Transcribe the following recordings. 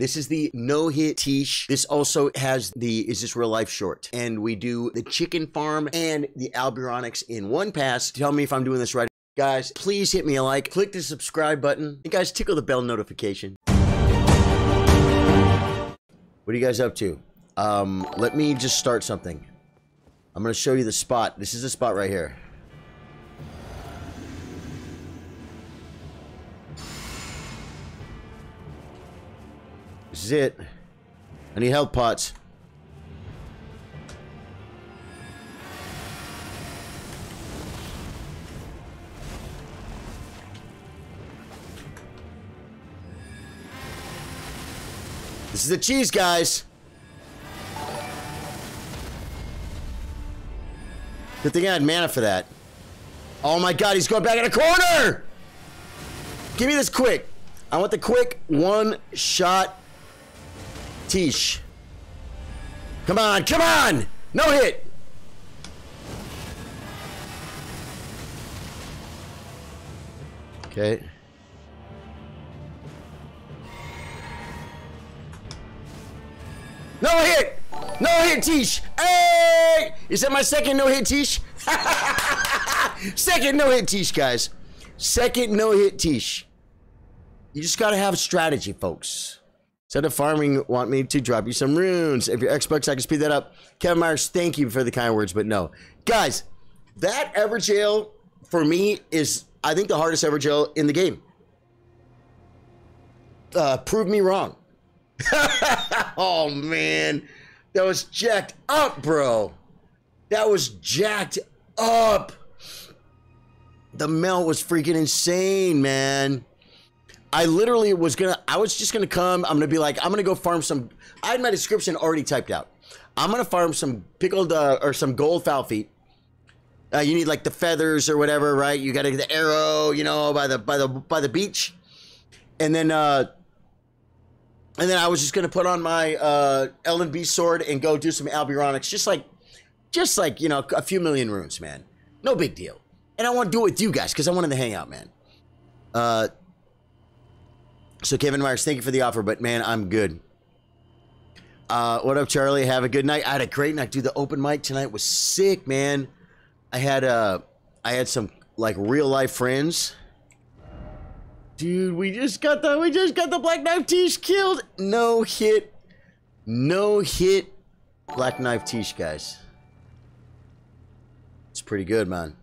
This is the no-hit Tiche. This also has the Is This Real Life short. And we do the chicken farm and the Albironics in one pass. Tell me if I'm doing this right. Guys, please hit me a like. Click the subscribe button. And guys, tickle the bell notification. What are you guys up to? Let me just start something. I'm going to show you the spot. This is the spot right here. This is it. I need health pots. This is the cheese, guys. Good thing I had mana for that. Oh my god, he's going back in the corner! Give me this quick. I want the quick one-shot Tiche. Come on, come on! No hit! Okay. No hit! No hit, Tiche! Hey! Is that my second no hit, Tiche? Second no hit, Tiche, guys. Second no hit, Tiche. You just gotta have a strategy, folks. Instead of farming, want me to drop you some runes. If you're Xbox, I can speed that up. Kevin Myers, thank you for the kind words, but no. Guys, that Everjail, for me, is, I think, the hardest Everjail in the game. Prove me wrong. Oh, man. That was jacked up, bro. That was jacked up. The melt was freaking insane, man. I literally was just gonna come. I'm gonna be like, I'm gonna go farm some. I had my description already typed out. I'm gonna farm some pickled or some gold foul feet. You need like the feathers or whatever, right? You gotta get the arrow, you know, by the beach, and then I was just gonna put on my Elden beast sword and go do some Albironics, just like you know, a few million runes, man. No big deal. And I want to do it with you guys because I wanted to hang out, man. So Kevin Myers, thank you for the offer, but man, I'm good. What up, Charlie? Have a good night. I had a great night. Dude, the open mic tonight was sick, man. I had some like real life friends. Dude, we just got the Black Knife Tiche killed. No hit Black Knife Tiche, guys. It's pretty good, man.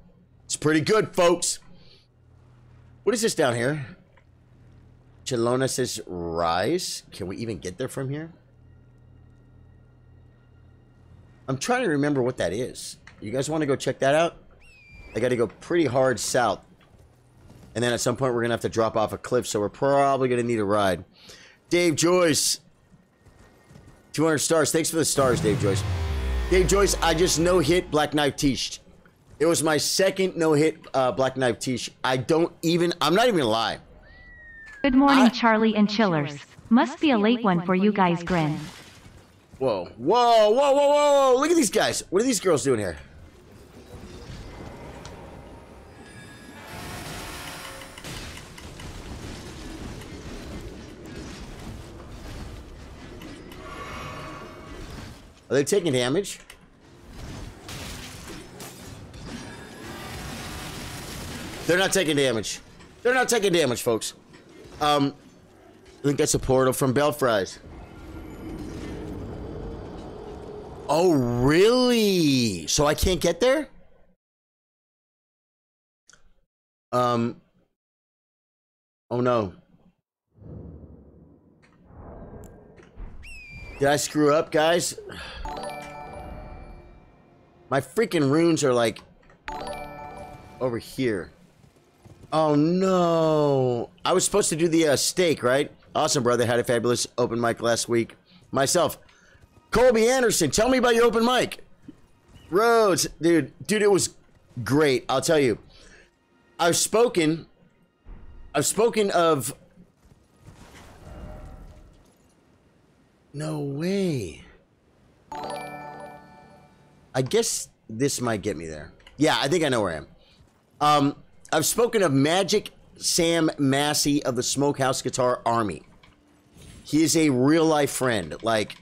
It's pretty good, folks. What is this down here? Chelona says rise. Can we even get there from here? I'm trying to remember what that is. You guys want to go check that out? I got to go pretty hard south. And then at some point we're going to have to drop off a cliff, so we're probably going to need a ride. Dave Joyce. 200 stars. Thanks for the stars, Dave Joyce. Dave Joyce, I just no-hit Black Knife Tiche. It was my second no-hit Black Knife Tiche. I'm not even going to lie. Good morning, Charlie and Chillers. Must be a late one for you guys, Grin. Whoa, whoa, whoa, whoa, whoa! Look at these guys. What are these girls doing here? Are they taking damage? They're not taking damage. They're not taking damage, folks. I think that's a portal from Belfries. Oh, really? So I can't get there? Oh, no. Did I screw up, guys? My freaking runes are like over here. Oh no. I was supposed to do the steak, right? Awesome, brother. Had a fabulous open mic last week. Myself. Colby Anderson, tell me about your open mic. Rhodes, dude, it was great. I'll tell you. I've spoken of... No way. I guess this might get me there. Yeah, I think I know where I am. I've spoken of Magic Sam Massey of the Smokehouse Guitar Army. he is a real life friend. Like,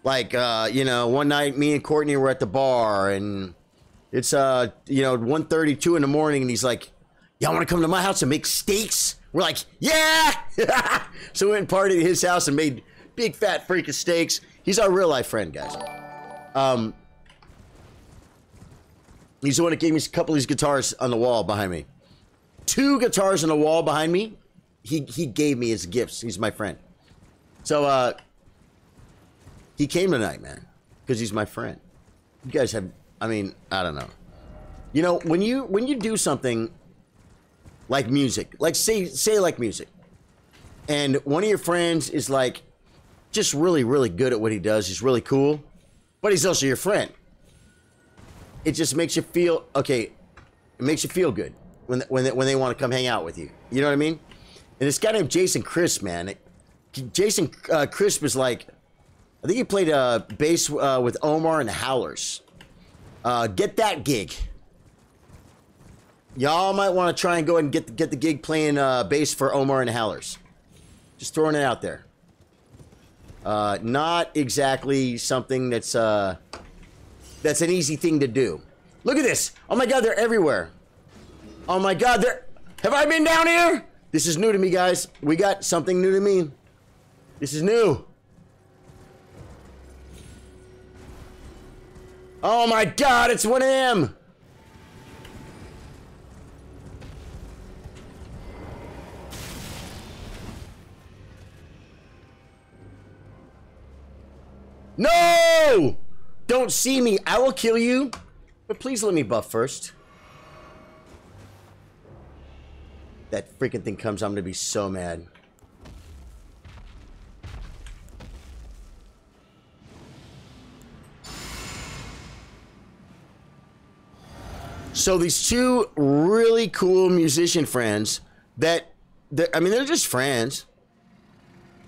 you know, one night me and Courtney were at the bar, and it's, you know, 1:32 in the morning, and he's like, y'all want to come to my house and make steaks? We're like, yeah! So we went and partied at his house and made big fat freaking steaks. He's our real life friend, guys. He's the one that gave me a couple of these guitars on the wall behind me. 2 guitars on the wall behind me, he gave me as gifts. He's my friend. So, he came tonight, man, because he's my friend. You guys have, I mean, I don't know. You know, when you do something like music, like say like music, and one of your friends is like just really, really good at what he does, he's really cool, but he's also your friend. It just makes you feel, okay, it makes you feel good when they want to come hang out with you. You know what I mean? And this guy named Jason Crisp, man. Jason Crisp is like, I think he played bass with Omar and the Howlers. Get that gig. Y'all might want to try and go ahead and get the gig playing bass for Omar and the Howlers. Just throwing it out there. Not exactly something that's an easy thing to do. Look at this. Oh my God, they're everywhere. Oh my God, have I been down here? This is new to me, guys. We got something new to me. This is new. Oh my God, it's one of them. No! Don't see me. I will kill you. But please let me buff first. That freaking thing comes, I'm gonna be so mad. So these 2 really cool musician friends I mean, they're just friends,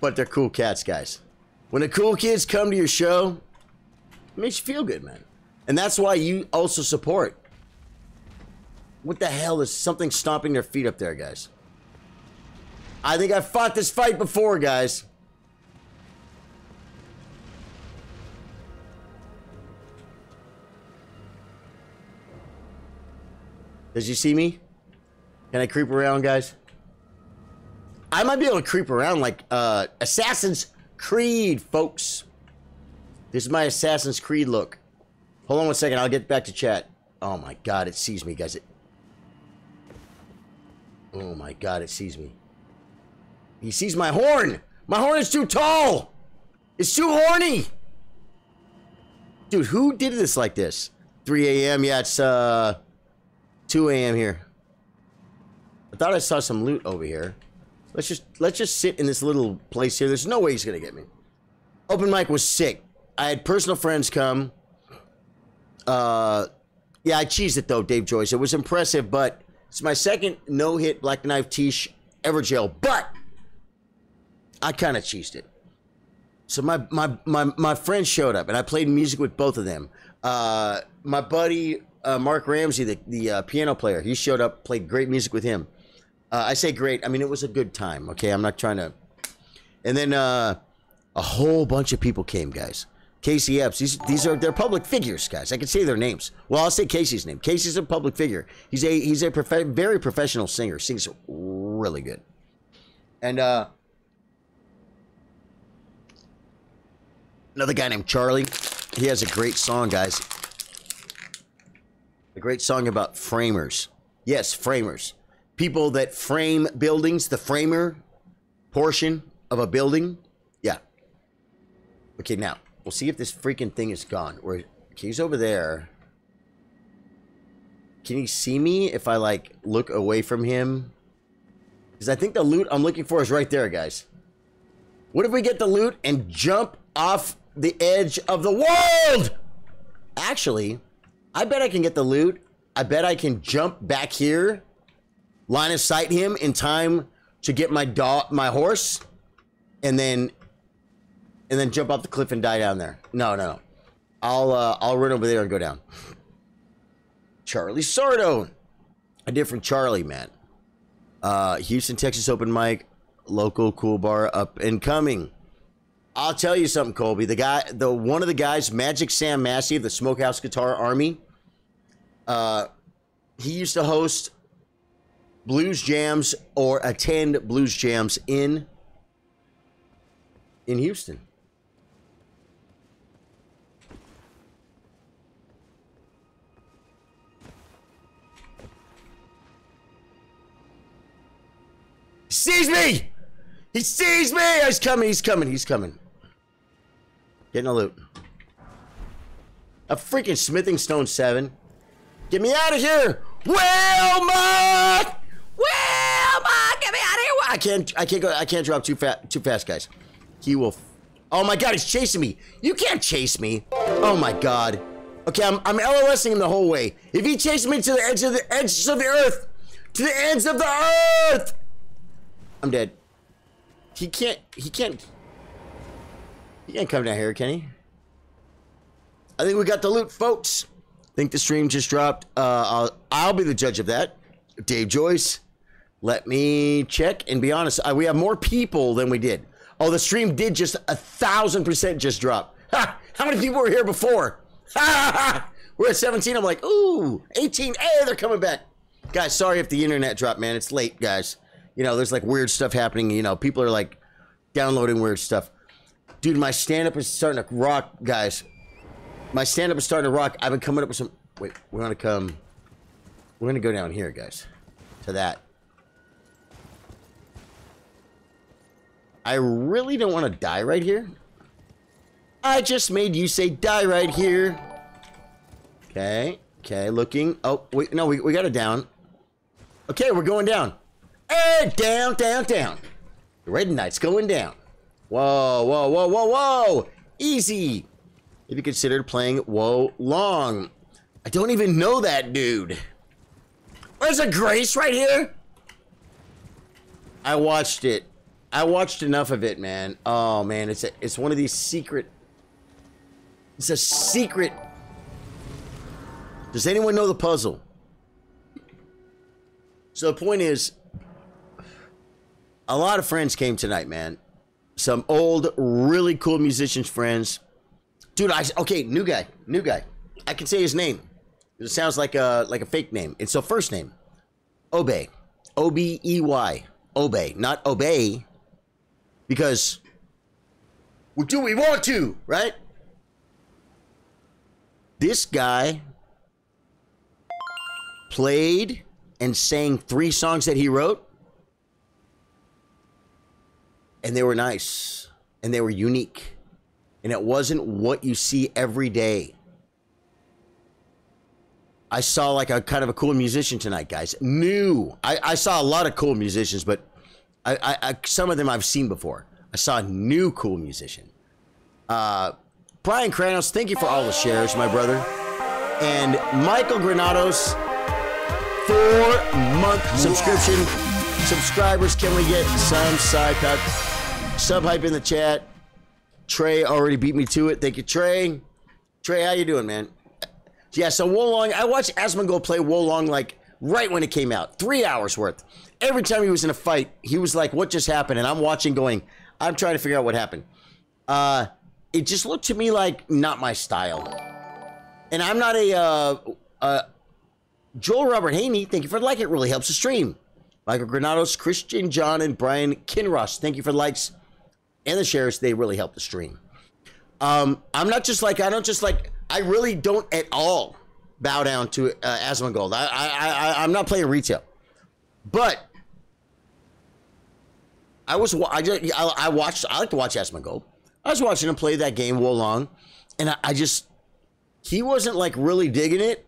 but they're cool cats, guys. When the cool kids come to your show, it makes you feel good, man. And that's why you also support. What the hell is something stomping their feet up there, guys? I think I've fought this fight before, guys. Does you see me? Can I creep around, guys? I might be able to creep around like Assassin's Creed, folks. This is my Assassin's Creed look. Hold on one second, I'll get back to chat. Oh my God, it sees me, guys. Oh my God, it sees me. He sees my horn. My horn is too tall. It's too horny. Dude, who did this like this? 3 a.m. Yeah, it's 2 a.m. here. I thought I saw some loot over here. Let's just sit in this little place here. There's no way he's gonna get me. Open mic was sick. I had personal friends come. Yeah, I cheesed it though, Dave Joyce. It was impressive, but it's my second no-hit Black Knife Tiche ever jail. But I kind of cheesed it. So my friends showed up, and I played music with both of them. My buddy Mark Ramsey, the piano player, he showed up, played great music with him. I say great, I mean it was a good time. Okay, I'm not trying to. And then a whole bunch of people came, guys. Casey Epps, they're public figures, guys. I can say their names. Well, I'll say Casey's name. Casey's a public figure. He's a very professional singer. Sings really good. And another guy named Charlie. He has a great song, guys. A great song about framers. Yes, framers. People that frame buildings, the framer portion of a building. Yeah. Okay, now, we'll see if this freaking thing is gone. Okay, he's over there. Can he see me if I, like, look away from him? Because I think the loot I'm looking for is right there, guys. What if we get the loot and jump off the edge of the world? Actually, I bet I can get the loot. I bet I can jump back here, line of sight him in time to get my horse, and then jump off the cliff and die down there. No. I'll run over there and go down. Charlie Sardo. A different Charlie, man. Houston, Texas open mic. Local cool bar up and coming. I'll tell you something, Colby. One of the guys, Magic Sam Massey of the Smokehouse Guitar Army, he used to host blues jams or attend blues jams in Houston. He sees me! He sees me! He's coming, he's coming, he's coming. Getting a loot. A freaking smithing stone 7. Get me out of here! Wilma! Wilma! Get me out of here! I can't drop too fast, guys. He will. Oh my god, he's chasing me. You can't chase me. Oh my god. Okay, I'm LOSing him the whole way. If he chases me to the edge of the earth, to the ends of the earth, I'm dead. He can't come down here, can he? I think we got the loot, folks. I think the stream just dropped. I'll be the judge of that. Dave Joyce, let me check and be honest. We have more people than we did. Oh, the stream did just 1,000% just drop. Ha! How many people were here before? Ha! We're at 17. I'm like, ooh, 18. Hey, they're coming back. Guys, sorry if the internet dropped, man. It's late, guys. You know, there's like weird stuff happening. You know, people are like downloading weird stuff. Dude, my stand-up is starting to rock, guys. My stand-up is starting to rock. I've been coming up with some... Wait, we're going to go down here, guys. To that. I really don't want to die right here. I just made you say die right here. Okay. Okay, looking. Oh, wait, no, we got it down. Okay, we're going down. Hey, down, down, down. The red knight's going down. Whoa, whoa, whoa, whoa, whoa. Easy. If you considered playing Wo Long. I don't even know that dude. There's a Grace right here. I watched it. I watched enough of it, man. Oh, man. It's one of these secret... It's a secret... Does anyone know the puzzle? So the point is... A lot of friends came tonight, man. Some old, really cool musicians friends. Dude, okay, new guy. I can say his name. It sounds like a fake name. It's a first name. Obey. O-B-E-Y. Obey. Not obey. Because we do what we want to, right? This guy played and sang 3 songs that he wrote. And they were nice. And they were unique. And it wasn't what you see every day. I saw like a kind of a cool musician tonight, guys. New. I saw a lot of cool musicians, but some of them I've seen before. I saw a new cool musician. Brian Kranos, thank you for all the shares, my brother. And Michael Granados, 4-month subscription. Subscribers, can we get some side cut? Sub hype in the chat. Trey already beat me to it. Thank you, Trey. Trey, how you doing, man? Yeah, so Wo Long, I watched Asmongold play Wo Long like right when it came out. 3 hours worth. Every time he was in a fight, he was like, what just happened? And I'm watching going, I'm trying to figure out what happened. It just looked to me like not my style. And I'm not a... Joel Robert Haney, thank you for the like. It really helps the stream. Michael Granados, Christian John, and Brian Kinross, thank you for the likes and the shares. They really help the stream. I'm not just like... I really don't at all bow down to Asmongold. I'm not playing retail. But I like to watch Asmongold. I was watching him play that game Wo Long, and he wasn't like really digging it,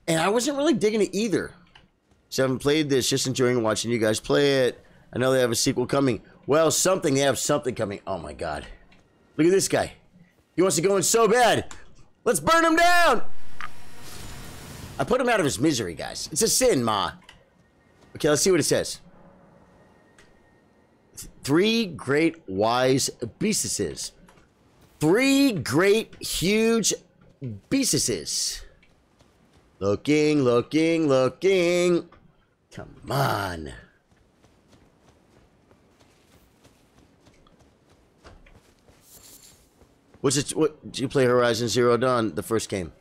and I wasn't really digging it either. So I haven't played this, just enjoying watching you guys play it. I know they have a sequel coming. Well, they have something coming. Oh my god. Look at this guy. He wants to go in so bad. Let's burn him down! I put him out of his misery, guys. It's a sin, Ma. Okay, let's see what it says. 3 great wise beastuses. 3 great huge beastuses. Looking, looking, looking. Come on. What's it? What did you play? Horizon Zero Dawn, the first game?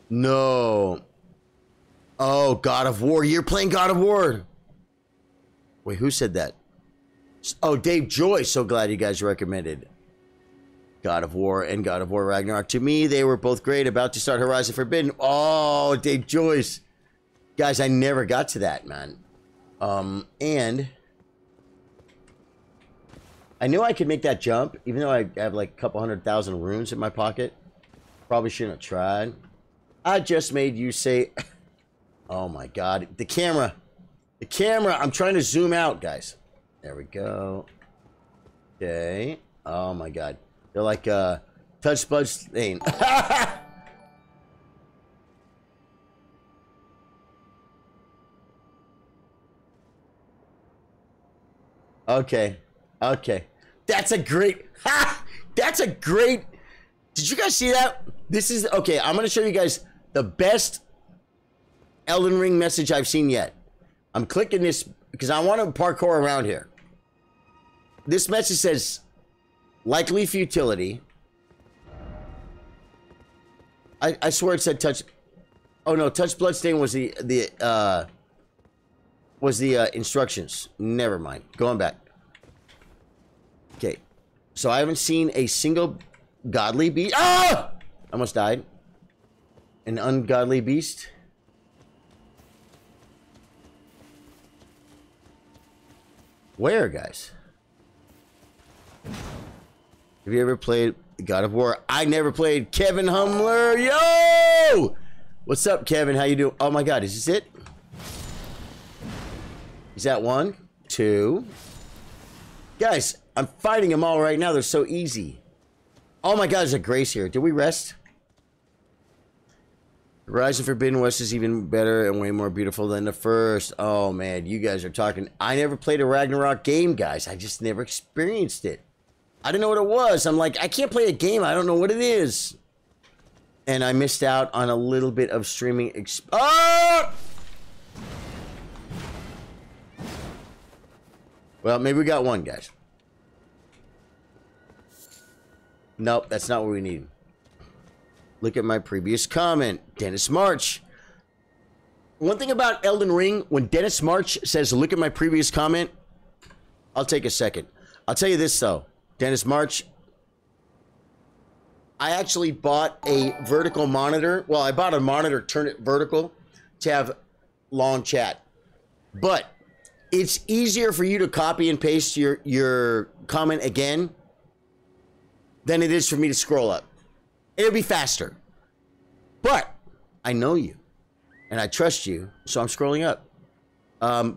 No. Oh, God of War. You're playing God of War. Wait, who said that? Oh, Dave Joy. So glad you guys recommended God of War and God of War Ragnarok. To me, they were both great. About to start Horizon Forbidden. Oh, Dave Joyce. Guys, I never got to that, man. And I knew I could make that jump, even though I have like a couple 100,000 runes in my pocket. Probably shouldn't have tried. I just made you say, oh my God, the camera. The camera. I'm trying to zoom out, guys. There we go. Okay. Oh my God. They're like touch bud stain. Okay. Okay. That's a great. That's a great. Did you guys see that? This is okay. I'm gonna show you guys the best Elden Ring message I've seen yet. I'm clicking this because I want to parkour around here. This message says likely futility. I swear it said touch. Oh no, touch bloodstain was the instructions. Never mind. Going back. Okay. So I haven't seen a single godly beast. Ah! Almost died. An ungodly beast. Where, guys? Have you ever played God of War? I never played. Kevin Humler. Yo! What's up, Kevin? How you doing? Oh my God, is this it? Is that 1, 2? Guys, I'm fighting them all right now. They're so easy. Oh my God, there's a grace here. Did we rest? Horizon Forbidden West is even better and way more beautiful than the first. Oh man, you guys are talking. I never played a Ragnarok game, guys. I just never experienced it. I didn't know what it was. I'm like, I can't play a game. I don't know what it is. And I missed out on a little bit of streaming. Oh! Well, maybe we got one, guys. Nope, that's not what we need. Look at my previous comment. Dennis March. One thing about Elden Ring, when Dennis March says, look at my previous comment, I'll take a second. I'll tell you this, though. Dennis March, I actually bought a vertical monitor. Well, I bought a monitor, turn it vertical, to have long chat. But it's easier for you to copy and paste your comment again than it is for me to scroll up. It'll be faster. But I know you, and I trust you, so I'm scrolling up.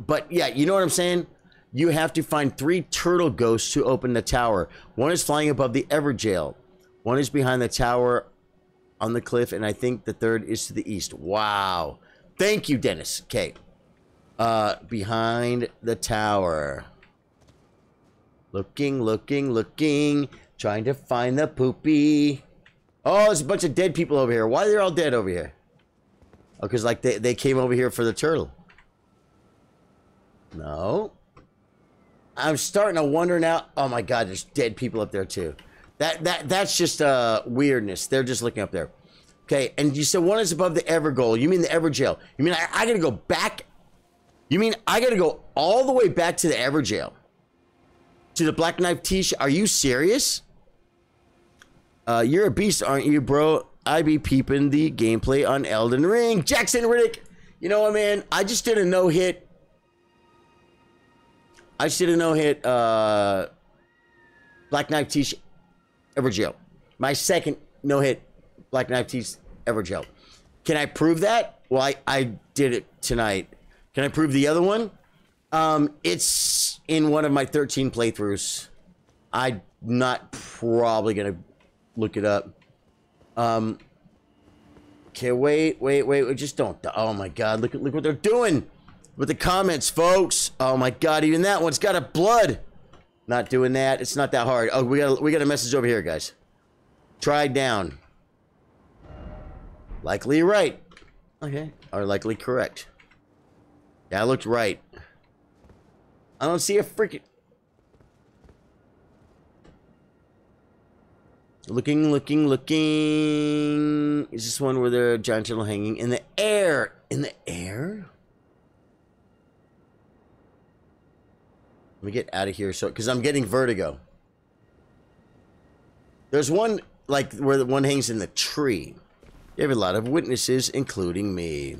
But yeah, you know what I'm saying? You have to find 3 turtle ghosts to open the tower. One is flying above the Everjail. One is behind the tower on the cliff, and I think the third is to the east. Wow. Thank you, Dennis. Okay. Behind the tower. Looking, looking, looking. Trying to find the poopy. Oh, there's a bunch of dead people over here. Why are they all dead over here? Oh, because like they came over here for the turtle. No. I'm starting to wonder now. Oh my God, there's dead people up there too. That's just weirdness. They're just looking up there. Okay, and you said one is above the Evergoal. You mean the Everjail? You mean I gotta go back? You mean I gotta go all the way back to the Everjail? To the Black Knife Tiche? Are you serious? You're a beast, aren't you, bro? I be peeping the gameplay on Elden Ring. Jackson Riddick. You know what, man? I just did a no-hit. I just did a no-hit Black Knife Tiche Everjail. My second no-hit Black Knife Tiche Everjail. Can I prove that? Well, I did it tonight. Can I prove the other one? It's in one of my 13 playthroughs. I'm not probably going to look it up. Okay, wait. Just don't. Oh my God, look what they're doing with the comments, folks. Oh my God, even that one's got a blood. Not doing that. It's not that hard. Oh, we got a message over here, guys. Try down. Likely right. Okay, or likely correct. Yeah, I looked right. I don't see a freaking... Looking. Is this one where the giant turtle hanging in the air? In the air? Let me get out of here, so because I'm getting vertigo. There's one like where the one hangs in the tree. You have a lot of witnesses, including me.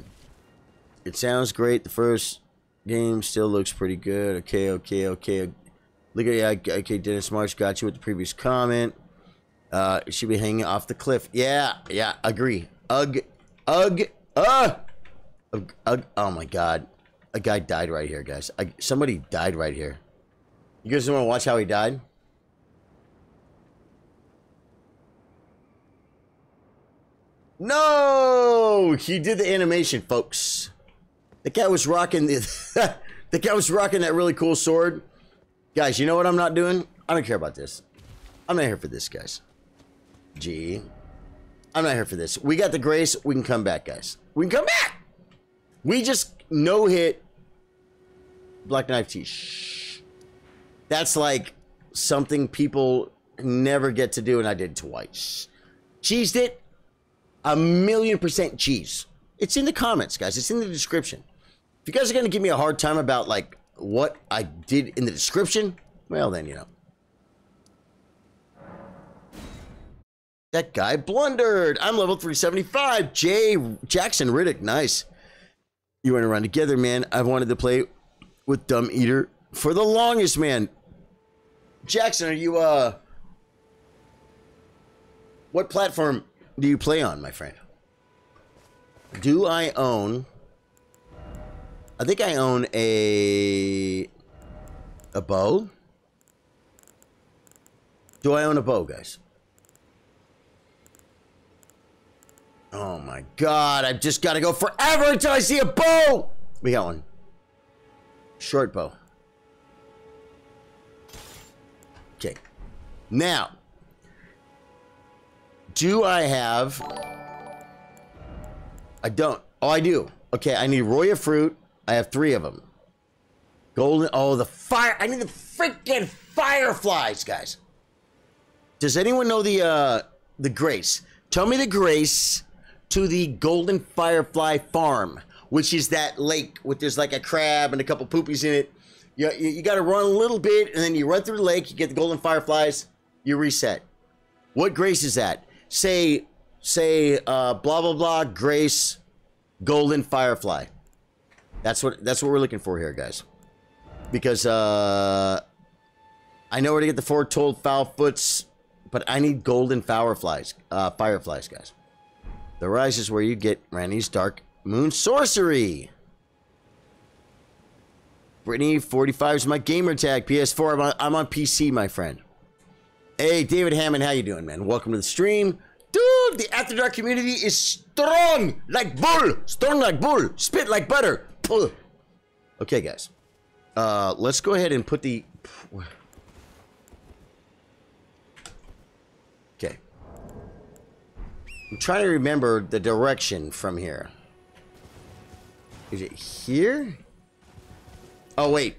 It sounds great. The first game still looks pretty good. Okay. Look at okay. Dennis Marsh got you with the previous comment. It should be hanging off the cliff. Yeah. Agree. Ugh. Oh my God, a guy died right here, guys. Somebody died right here. You guys want to watch how he died? No, he did the animation, folks. The guy was rocking the the guy was rocking that really cool sword. Guys, you know what I'm not doing? I don't care about this. I'm not here for this, guys. I'm not here for this. We got the grace. We can come back, guys. We can come back. We just no hit Black Knife Tiche. That's like something people never get to do, and I did twice. Cheesed it. 1,000,000% cheese. It's in the comments, guys. It's in the description. If you guys are going to give me a hard time about, like, what I did in the description, well, then, you know. That guy blundered. I'm level 375. Jackson Riddick. Nice. You went around together, man. I've wanted to play with Dumb Eater for the longest, man. Jackson, are you, what platform do you play on, my friend? Do I own... I think I own a bow? Do I own a bow, guys? Oh my God, I've just got to go forever until I see a bow! We got one. Short bow. Okay. Now... do I have... I don't. Oh, I do. Okay, I need Roya fruit. I have 3 of them. Golden... oh, the fire... I need the freaking fireflies, guys. Does anyone know the grace? Tell me the grace to the golden firefly farm, which is that lake with there's like a crab and a couple poopies in it. You got to run a little bit, and then you run through the lake, you get the golden fireflies, you reset. What grace is that? Say, blah, blah, blah, grace, golden firefly. That's what we're looking for here, guys. Because, I know where to get the foretold foul foots, but I need golden fireflies, guys. The rise is where you get Randy's dark moon sorcery. Brittany 45 is my gamer tag. PS4, I'm on PC, my friend. Hey, David Hammond, how you doing, man? Welcome to the stream. Dude, the After Dark community is strong like bull. Strong like bull. Spit like butter. Pull. Okay, guys. Let's go ahead and put the... okay. I'm trying to remember the direction from here. Is it here? Oh, wait.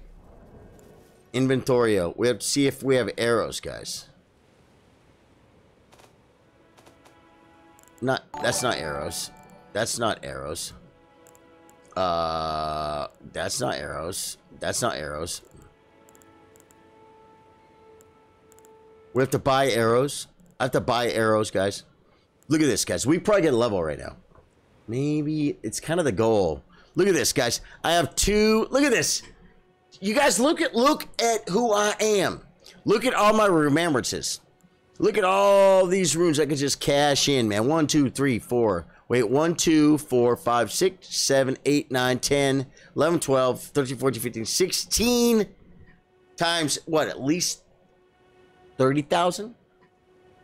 Inventorio. We have to see if we have arrows, guys. That's not arrows. That's not arrows. That's not arrows. That's not arrows. We have to buy arrows. I have to buy arrows, guys. Look at this, guys. We probably get a level right now. Maybe it's kind of the goal. Look at this, guys. I have 2. Look at this. You guys look at who I am. Look at all my remembrances. Look at all these runes I could just cash in, man. 1, 2, 3, 4. Wait, 1, 2, 4, 5, 6, 7, 8, 9, 10, 11, 12, 13, 14, 15, 16 times, what, at least 30,000?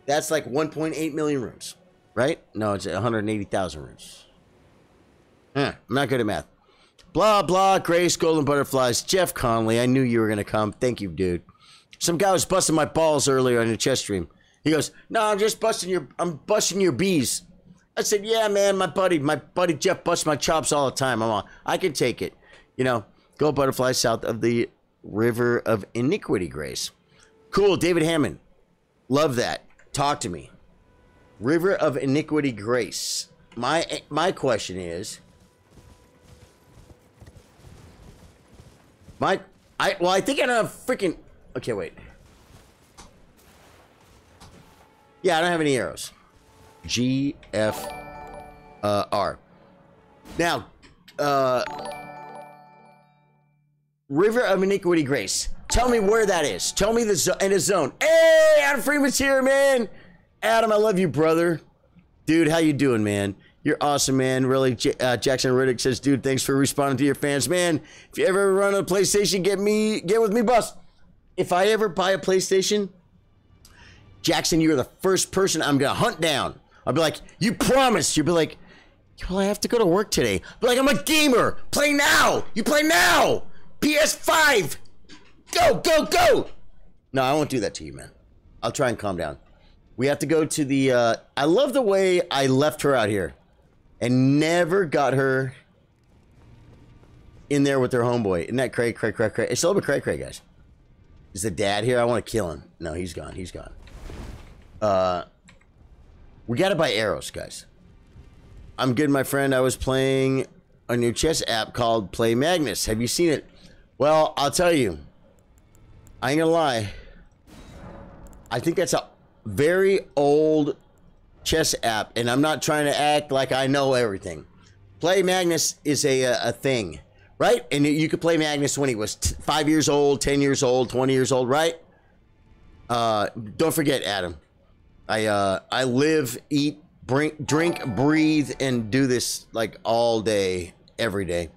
That's like 1.8 million runes, right? No, it's 180,000 runes. I'm not good at math. Blah, blah, Grace, Golden Butterflies. Jeff Conley, I knew you were going to come. Thank you, dude. Some guy was busting my balls earlier on the chess stream. He goes, no, I'm busting your bees. I said, yeah, man, my buddy Jeff busts my chops all the time. I can take it. You know, Gold Butterflies south of the River of Iniquity, Grace. Cool, David Hammond. Love that. Talk to me. River of Iniquity Grace. My question is, I think I don't have freaking. Okay, wait. Yeah, I don't have any arrows. G F R. Now, River of Iniquity Grace. Tell me where that is. Tell me in the zone. Hey, Adam Freeman's here, man. Adam, I love you, brother. Dude, how you doing, man? You're awesome, man. Really, Jackson Riddick says, dude, thanks for responding to your fans, man. If you ever run a PlayStation, get with me, boss. If I ever buy a PlayStation, Jackson, you're the first person I'm gonna hunt down. I'll be like, you promised. You'll be like, well, I have to go to work today. But like, I'm a gamer. Play now. You play now. PS5. Go, go, go. No, I won't do that to you, man. I'll try and calm down. We have to go to the, I love the way I left her out here and never got her in there with her homeboy. Isn't that Craig? It's a little bit Craig, guys. Is the dad here? I want to kill him. No, he's gone. He's gone. We got to buy arrows, guys. I'm good, my friend. I was playing a new chess app called Play Magnus. Have you seen it? Well, I'll tell you. I ain't gonna lie. I think that's a very old chess app, and I'm not trying to act like I know everything. Play Magnus is a thing, right? And you could play Magnus when he was 5 years old, 10 years old, 20 years old, right? Don't forget, Adam. I live, eat, drink, breathe, and do this like all day, every day.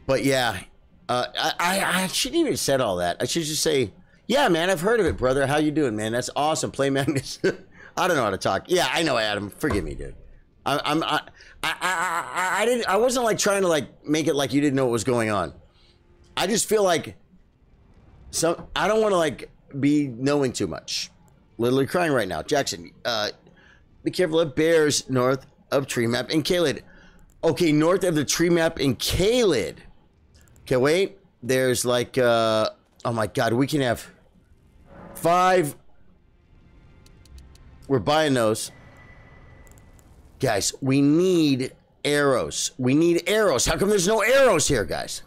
But yeah, I shouldn't even have said all that. I should just say, yeah, man, I've heard of it, brother. How you doing, man? That's awesome. Play Magnus. I don't know how to talk. Yeah, I know, Adam. Forgive me, dude. I wasn't like trying to like make it like you didn't know what was going on. I just feel like I don't want to like be knowing too much. Literally crying right now. Jackson, be careful of bears north of tree map in Kaled. Okay, north of the tree map in Kaled. Okay, wait. There's like, oh my God, we can have 5. We're buying those. Guys, we need arrows. We need arrows. How come there's no arrows here, guys?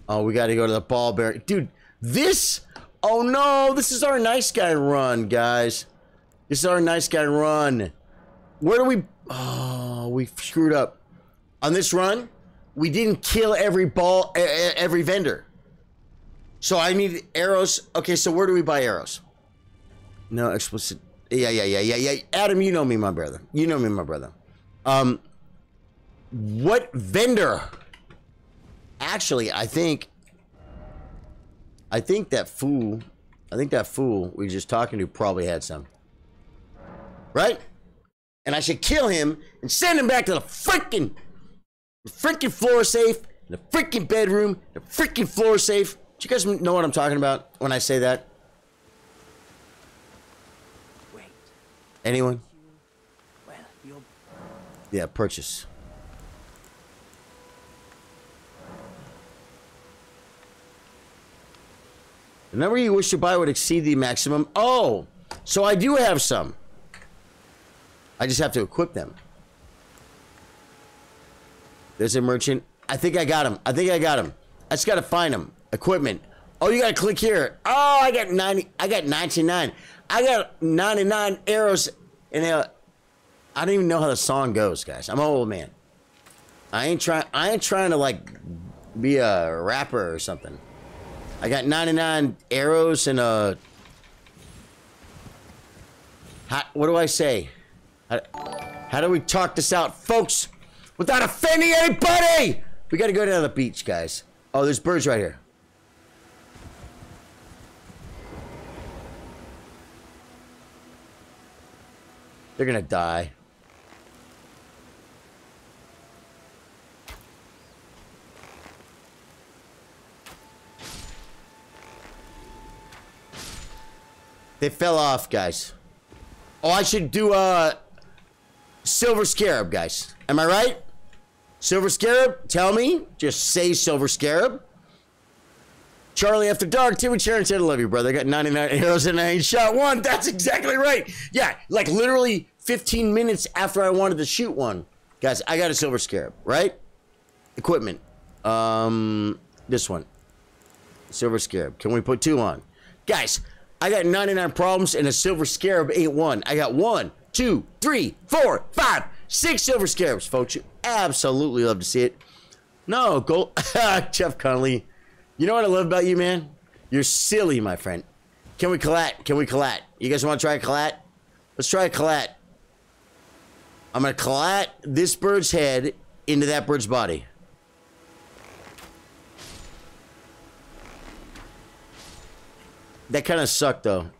Oh, we got to go to the ball bear. Dude, this... Oh, no. This is our nice guy run, guys. This is our nice guy run. Where do we... Oh, we screwed up. On this run, we didn't kill every vendor. So I need arrows. Okay, so where do we buy arrows? No, explicit... Yeah. Adam, you know me, my brother. You know me, my brother. What vendor? Actually, I think that fool we were just talking to probably had some. Right? And I should kill him and send him back to the freaking floor safe, the freaking bedroom, the freaking floor safe. Do you guys know what I'm talking about when I say that? Anyone? Yeah, purchase. The number you wish to buy would exceed the maximum. Oh, so I do have some. I just have to equip them. There's a merchant. I think I got him. I just got to find him. Equipment. Oh, you got to click here. Oh, I got 90. I got 99. I got 99 arrows, and I don't even know how the song goes, guys. I'm an old man. I ain't trying to like be a rapper or something. I got 99 arrows and what do I say? How do we talk this out, folks, without offending anybody? We got to go down to the beach, guys. Oh, there's birds right here. They're gonna die. They fell off, guys. Oh, I should do Silver Scarab, guys. Am I right? Silver Scarab, tell me. Just say Silver Scarab. Charlie After Dark, Timmy Sharon said, I love you, brother. I got 99 arrows and I ain't shot one. That's exactly right. Yeah, like literally 15 minutes after I wanted to shoot one. Guys, I got a silver scarab, right? Equipment. This one. Silver scarab. Can we put 2 on? Guys, I got 99 problems and a silver scarab ain't one. I got 1, 2, 3, 4, 5, 6 silver scarabs, folks. You absolutely love to see it. No, go. Jeff Connolly. You know what I love about you, man? You're silly, my friend. Can we collat? Can we collat? You guys want to try a collat? Let's try a collat. I'm going to collat this bird's head into that bird's body. That kind of sucked, though.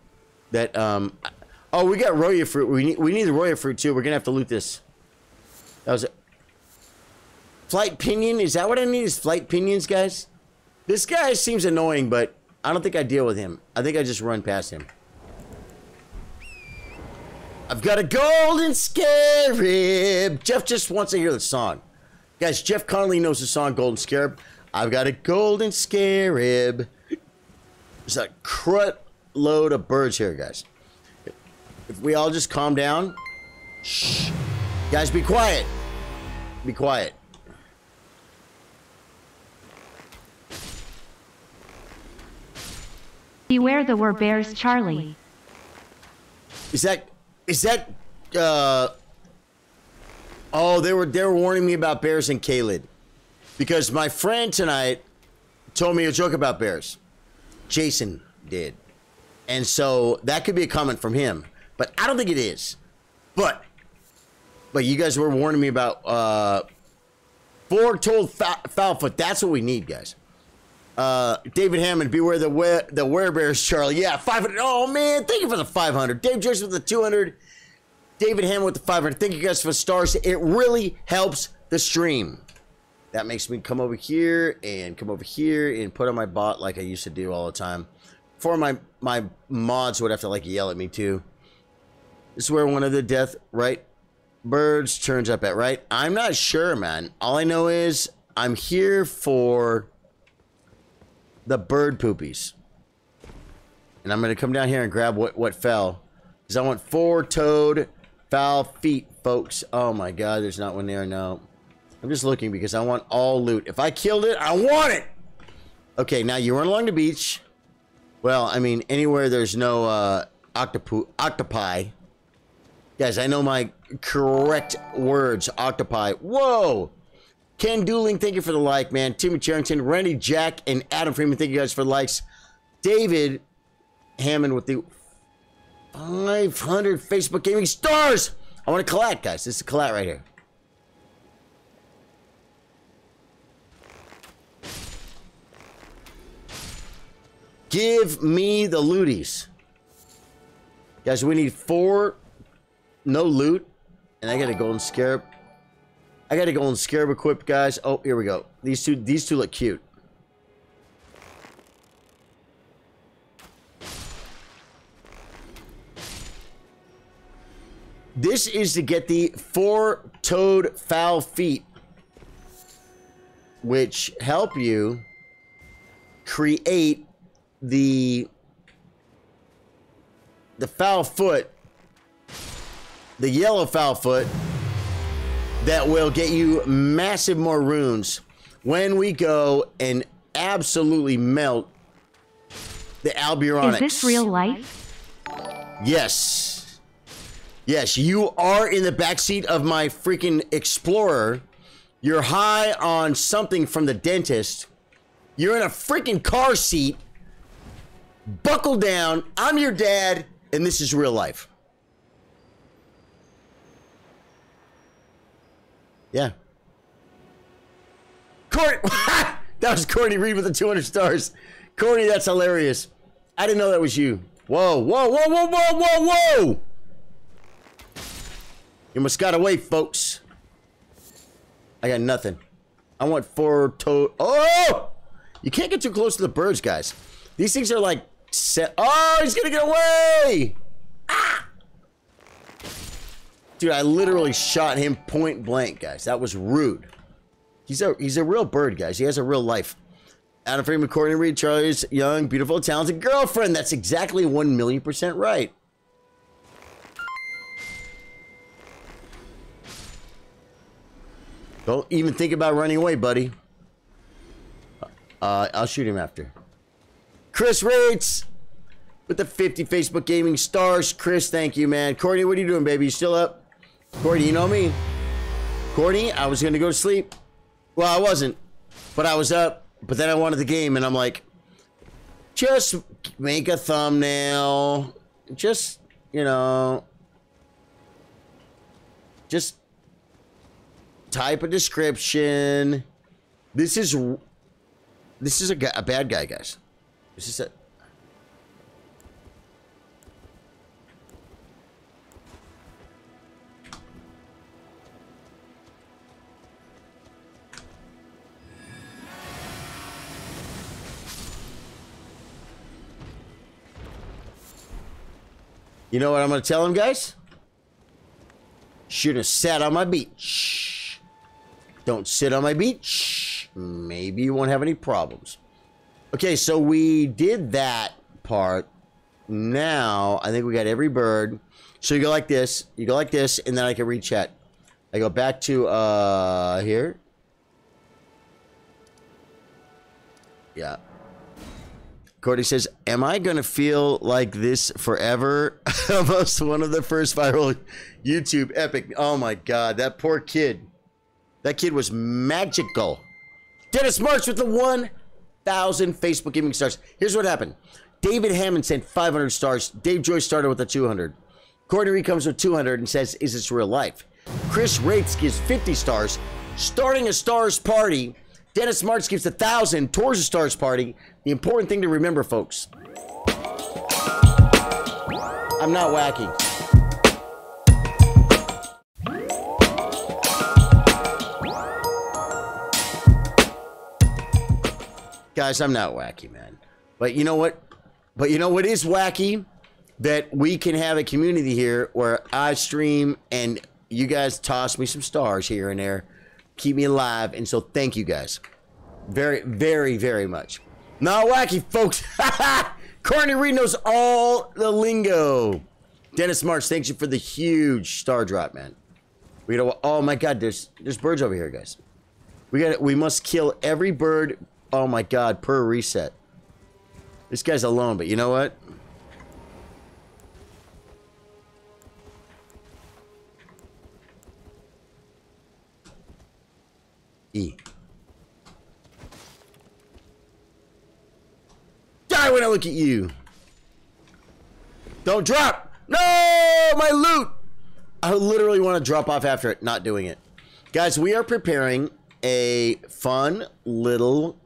That, oh, we got roya fruit. We need the roya fruit, too. We're going to have to loot this. That was it. Flight pinion? Is that what I need? Is flight pinions, guys? This guy seems annoying, but I don't think I deal with him. I think I just run past him. I've got a golden scarab. Jeff just wants to hear the song. Guys, Jeff Connolly knows the song Golden Scarab. I've got a golden scarab. There's a crud load of birds here, guys. If we all just calm down. Shh. Guys, be quiet. Be quiet. Beware the were bears, Charlie. Is that, oh, they were warning me about bears and Kaled. Because my friend tonight told me a joke about bears. Jason did. And so that could be a comment from him. But I don't think it is. But you guys were warning me about, foretold foul foot. That's what we need, guys. David Hammond, beware the werebears, Charlie. Yeah, 500. Oh, man, thank you for the 500. Dave Joyce with the 200. David Hammond with the 500. Thank you guys for the stars. It really helps the stream. That makes me come over here and put on my bot like I used to do all the time. Before my mods would have to, like, yell at me, too. This is where one of the death, right? Birds turns up at, right? I'm not sure, man. All I know is I'm here for the bird poopies. And I'm going to come down here and grab what fell. Because I want 4-toed foul feet, folks. Oh my god, there's not one there, no. I'm just looking because I want all loot. If I killed it, I want it! Okay, now you run along the beach. Well, I mean, anywhere there's no octopi. Guys, I know my correct words. Octopi. Whoa! Ken Dooling, thank you for the like, man. Timmy Charrington, Randy Jack, and Adam Freeman, thank you guys for the likes. David Hammond with the 500 Facebook Gaming stars. I want to collat, guys. This is a collat right here. Give me the looties. Guys, we need 4 no loot, and I got a golden scarab. I got a golden scarab equipped, guys. Oh, here we go. These two look cute. This is to get the 4-toed foul feet, which help you create the foul foot, the yellow foul foot, that will get you massive more runes when we go and absolutely melt the Alburonics. Is this real life? Yes. Yes, you are in the backseat of my freaking Explorer. You're high on something from the dentist. You're in a freaking car seat. Buckle down. I'm your dad, and this is real life. Yeah. Courtney! That was Courtney Reed with the 200 stars. Courtney, that's hilarious. I didn't know that was you. Whoa, whoa, whoa, whoa, whoa, whoa, whoa! You must got away, folks. I got nothing. I want 4-toed. Oh! You can't get too close to the birds, guys. These things are like set. Oh, he's gonna get away! Ah! Dude, I literally shot him point blank, guys. That was rude. He's a real bird, guys. He has a real life. Adam Freeman, Courtney Reed, Charlie's young, beautiful, talented girlfriend. That's exactly 1,000,000% right. Don't even think about running away, buddy. I'll shoot him after. Chris Rates with the 50 Facebook Gaming stars. Chris, thank you, man. Courtney, what are you doing, baby? You still up? Courtney, you know me. Courtney, I was going to go to sleep. Well, I wasn't, but I was up. But then I wanted the game, and I'm like, just make a thumbnail. Just, you know, just type a description. This is a bad guy, guys. This is a... You know what I'm going to tell him, guys? Should have sat on my beach. Don't sit on my beach. Maybe you won't have any problems. Okay, so we did that part. Now, I think we got every bird. So you go like this. You go like this, and then I can read chat. I go back to here. Yeah. Cody says, am I going to feel like this forever? Almost one of the first viral YouTube epic. Oh my God, that poor kid. That kid was magical. Dennis Marks with the 1,000 Facebook Gaming stars. Here's what happened. David Hammond sent 500 stars. Dave Joyce started with a 200. Courtney Reed comes with 200 and says, is this real life? Chris Rates gives 50 stars. Starting a stars party. Dennis Marks gives 1,000 towards a stars party. The important thing to remember, folks. I'm not wacky. Guys, I'm not wacky, man. But you know what? But you know what is wacky? That we can have a community here where I stream and you guys toss me some stars here and there. Keep me alive. And so thank you guys. Very, very, very much. Not wacky, folks. Courtney Reed knows all the lingo. Dennis March, thanks you for the huge star drop, man. We don't. Oh my God, there's birds over here, guys. We must kill every bird. Oh my God, per reset. This guy's alone, but you know what? E. Die when I look at you. Don't drop. No, my loot. I literally want to drop off after it. Not doing it. Guys, we are preparing a fun little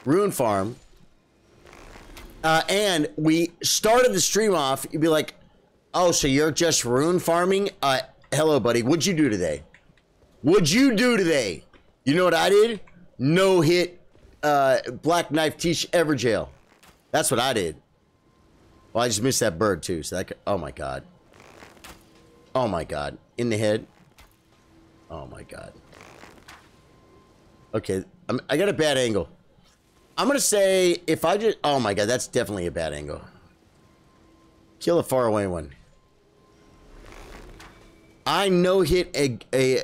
rune farm. And we started the stream off. You'd be like, oh, so you're just rune farming? Hello, buddy. What'd you do today? What'd you do today? You know what I did? No hit Black Knife Tiche Everjail. That's what I did. Well, I just missed that bird too. So that could, oh my God. Oh my God. In the head. Oh my God. Okay. I got a bad angle. I'm going to say if I just... Oh my God. That's definitely a bad angle. Kill a far away one. I no hit a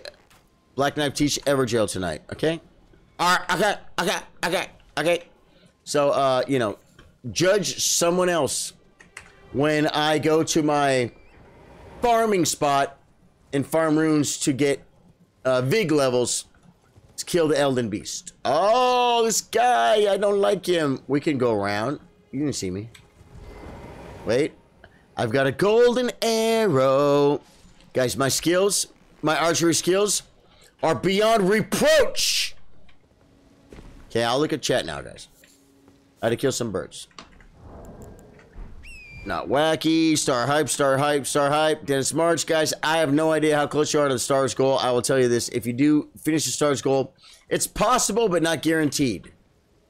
Black Knife Tiche Everjail tonight. Okay? Alright. Okay. So, you know, judge someone else when I go to my farming spot and farm runes to get Vig levels to kill the Elden Beast. Oh, this guy, I don't like him. We can go around. You can see me. Wait. I've got a golden arrow. Guys, my skills, my archery skills are beyond reproach. Okay, I'll look at chat now, guys. I had to kill some birds. Not wacky. Star hype, star hype, star hype. Dennis March, guys, I have no idea how close you are to the stars goal. I will tell you this. If you do finish the stars goal, it's possible, but not guaranteed.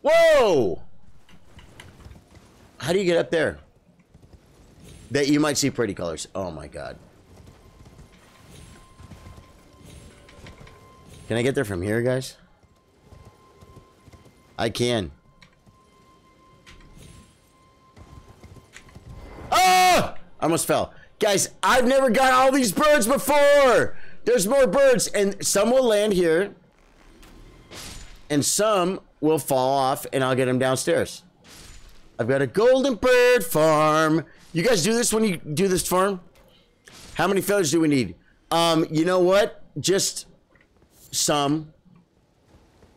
Whoa! How do you get up there? That you might see pretty colors. Oh my God. Can I get there from here, guys? I can. I almost fell. Guys, I've never got all these birds before. There's more birds, and some will land here, and some will fall off, and I'll get them downstairs. I've got a golden bird farm. You guys do this when you do this farm? How many feathers do we need? You know what? Just some.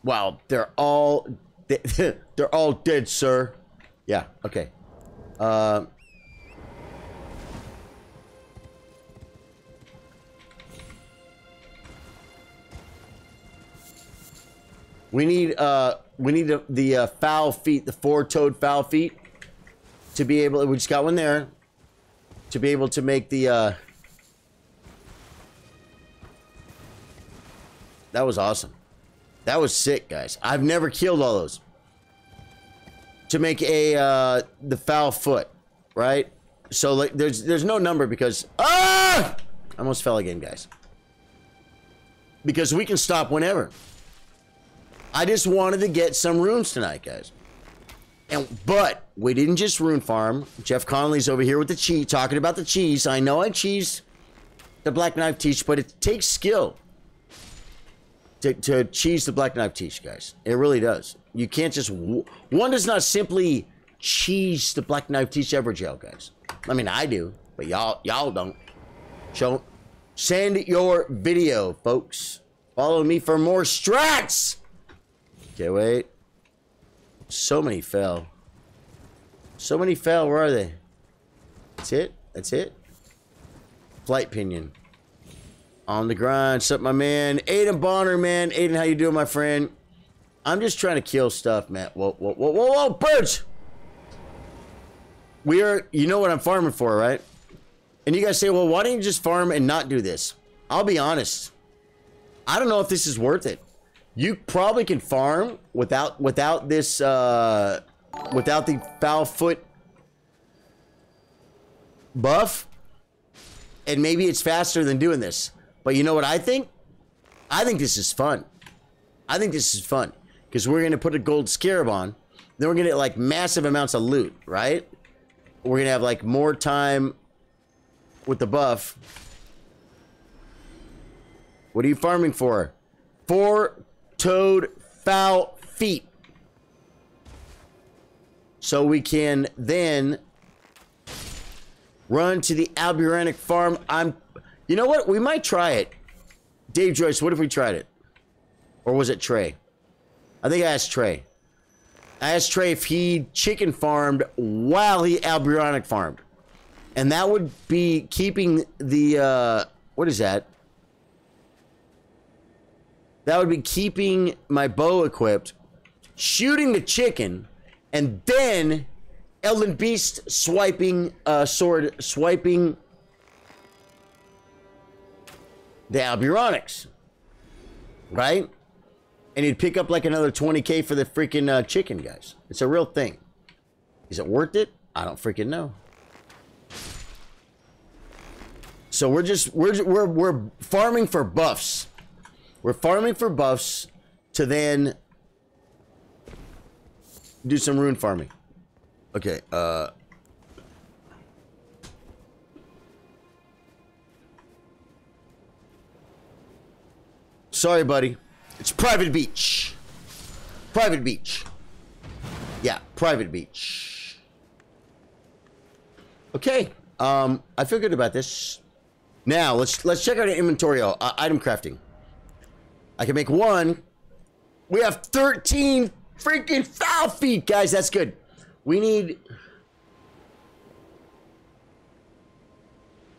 Wow, they're all dead, sir. Yeah, okay. We need the fowl feet, the 4-toed fowl feet, to be able. We just got one there. To be able to make the. That was awesome. That was sick, guys. I've never killed all those. To make a the fowl foot, right? So like, there's no number because I almost fell again, guys. Because we can stop whenever. I just wanted to get some runes tonight, guys. But we didn't just rune farm. Jeff Connolly's over here with the cheese, talking about the cheese. I know I cheese the black knife Tiche, but it takes skill to cheese the black knife Tiche, guys. It really does. You can't just one does not simply cheese the black knife Tiche Evergel, guys. I mean, I do, but y'all don't. So send your video, folks. Follow me for more strats. Okay, wait. So many fell. So many fell. Where are they? That's it? That's it? Flight pinion. On the grind. What's up, my man? Aiden Bonner, man. Aiden, how you doing, my friend? I'm just trying to kill stuff, man. Whoa, whoa, whoa, whoa, whoa, birds! You know what I'm farming for, right? And you guys say, well, why don't you just farm and not do this? I'll be honest. I don't know if this is worth it. You probably can farm without this without the foul foot buff, and maybe it's faster than doing this. But you know what I think? I think this is fun. I think this is fun because we're gonna put a gold scarab on, then we're gonna get like massive amounts of loot, right? We're gonna have like more time with the buff. What are you farming for? 4-toed fowl feet. So we can then run to the Alburanic farm. You know what? We might try it. Dave Joyce, what if we tried it? Or was it Trey? I think I asked Trey. I asked Trey if he chicken farmed while he Alburanic farmed. And that would be keeping the, what is that? That would be keeping my bow equipped, shooting the chicken, and then Elden Beast swiping, swiping the Alburonics. Right? And he'd pick up like another 20K for the freaking chicken, guys. It's a real thing. Is it worth it? I don't freaking know. So we're farming for buffs. We're farming for buffs to then do some rune farming. Okay, sorry, buddy. It's private beach. Private beach. Yeah, private beach. Okay, I feel good about this. Now, let's check out our inventory. Item crafting. I can make one. We have 13 freaking foul feet, guys. That's good. We need...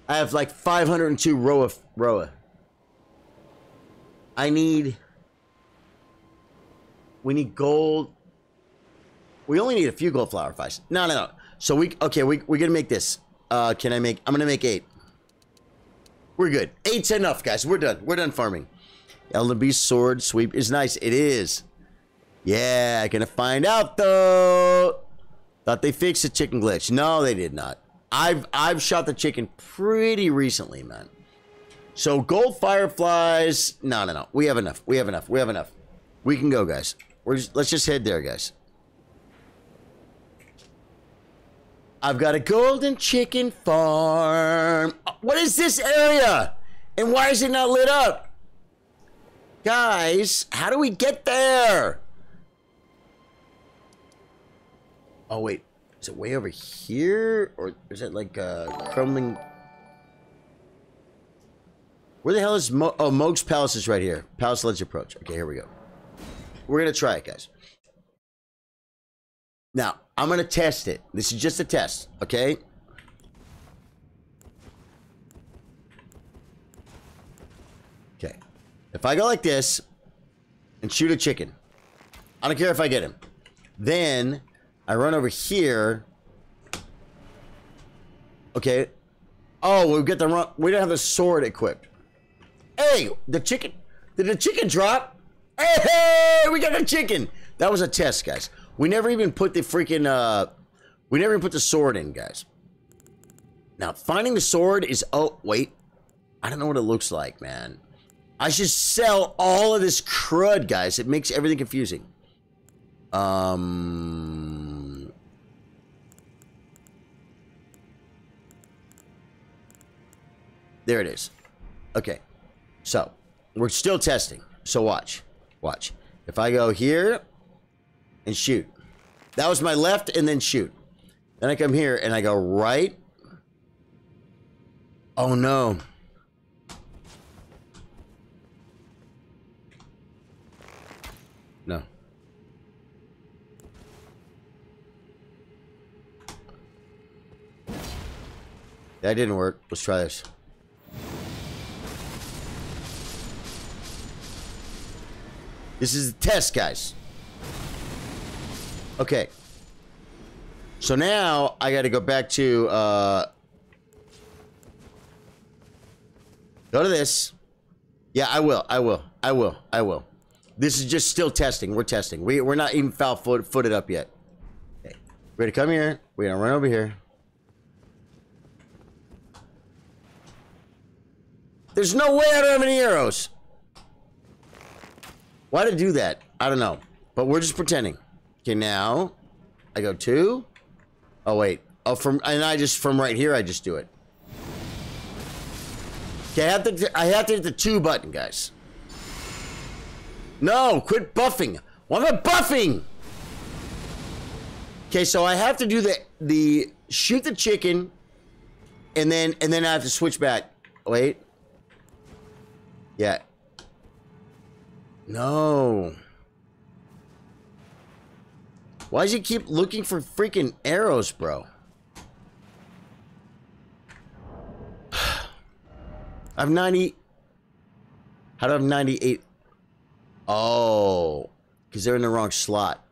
I have like 502 Roa. I need... We need gold. We only need a few gold flower flies. No. So we're gonna make this. I'm gonna make 8. We're good. 8's enough, guys. We're done. We're done farming. Elden Beast sword sweep is nice. It is. Yeah, gonna find out though. Thought they fixed the chicken glitch. No, they did not. I've shot the chicken pretty recently, man. So gold fireflies. No. We have enough. We have enough. We can go, guys. Let's just head there, guys. I've got a golden chicken farm. What is this area? And why is it not lit up? Guys, how do we get there? Oh, wait. Is it way over here? Or is it like crumbling? Where the hell is Moog's Palace is right here. Palace Ledge Approach. Okay, here we go. We're going to try it, guys. Now, I'm going to test it. This is just a test, okay? Okay. If I go like this and shoot a chicken, I don't care if I get him. Then I run over here. Okay. Oh, we get the wrong. We don't have the sword equipped. Hey, the chicken. Did the chicken drop? Hey, we got a chicken. That was a test, guys. We never even put the freaking, we never even put the sword in, guys. Now, finding the sword is, oh, wait. I don't know what it looks like, man. I should sell all of this crud, guys. It makes everything confusing. There it is. Okay. So, we're still testing. So, watch. Watch. If I go here and shoot. That was my left and then shoot. Then I come here and I go right. Oh, no. No. That didn't work. Let's try this. This is a test, guys. Okay. So now I got to go back to go to this. Yeah, I will. This is just still testing. We're testing. We're not even footed up yet. Okay. We're gonna come here. We're gonna run over here. There's no way I don't have any arrows. Why did I do that? I don't know. But we're just pretending. Okay, now I go 2. Oh wait. Oh, from right here I just do it. Okay, I have to hit the 2 button, guys. No, quit buffing. Why am I buffing? Okay, so I have to do the shoot the chicken, and then I have to switch back. Wait. Yeah. No. Why does he keep looking for freaking arrows, bro? I have 90. How do I have 98? Oh, because they're in the wrong slot.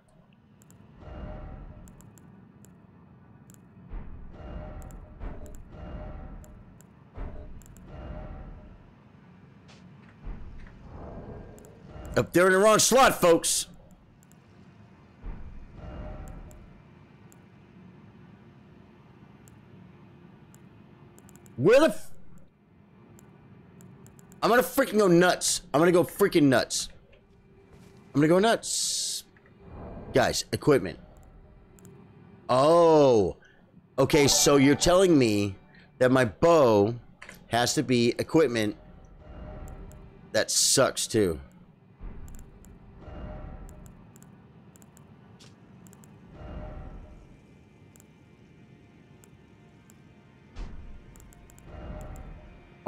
Up there in the wrong slot, folks. Where the I'm gonna freaking go nuts. I'm gonna go freaking nuts. I'm gonna go nuts. Guys, equipment. Oh. Okay, so you're telling me that my bow has to be equipment that sucks too.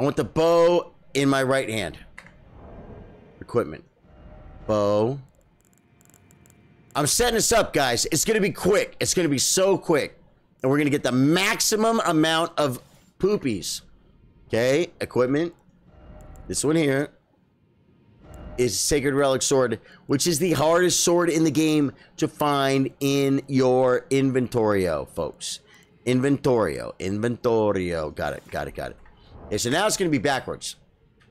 I want the bow in my right hand. Equipment. Bow. I'm setting this up, guys. It's going to be quick. It's going to be so quick. And we're going to get the maximum amount of poopies. Okay. Equipment. This one here is Sacred Relic Sword, which is the hardest sword in the game to find in your inventorio, folks. Inventorio. Got it. Okay, so now it's going to be backwards.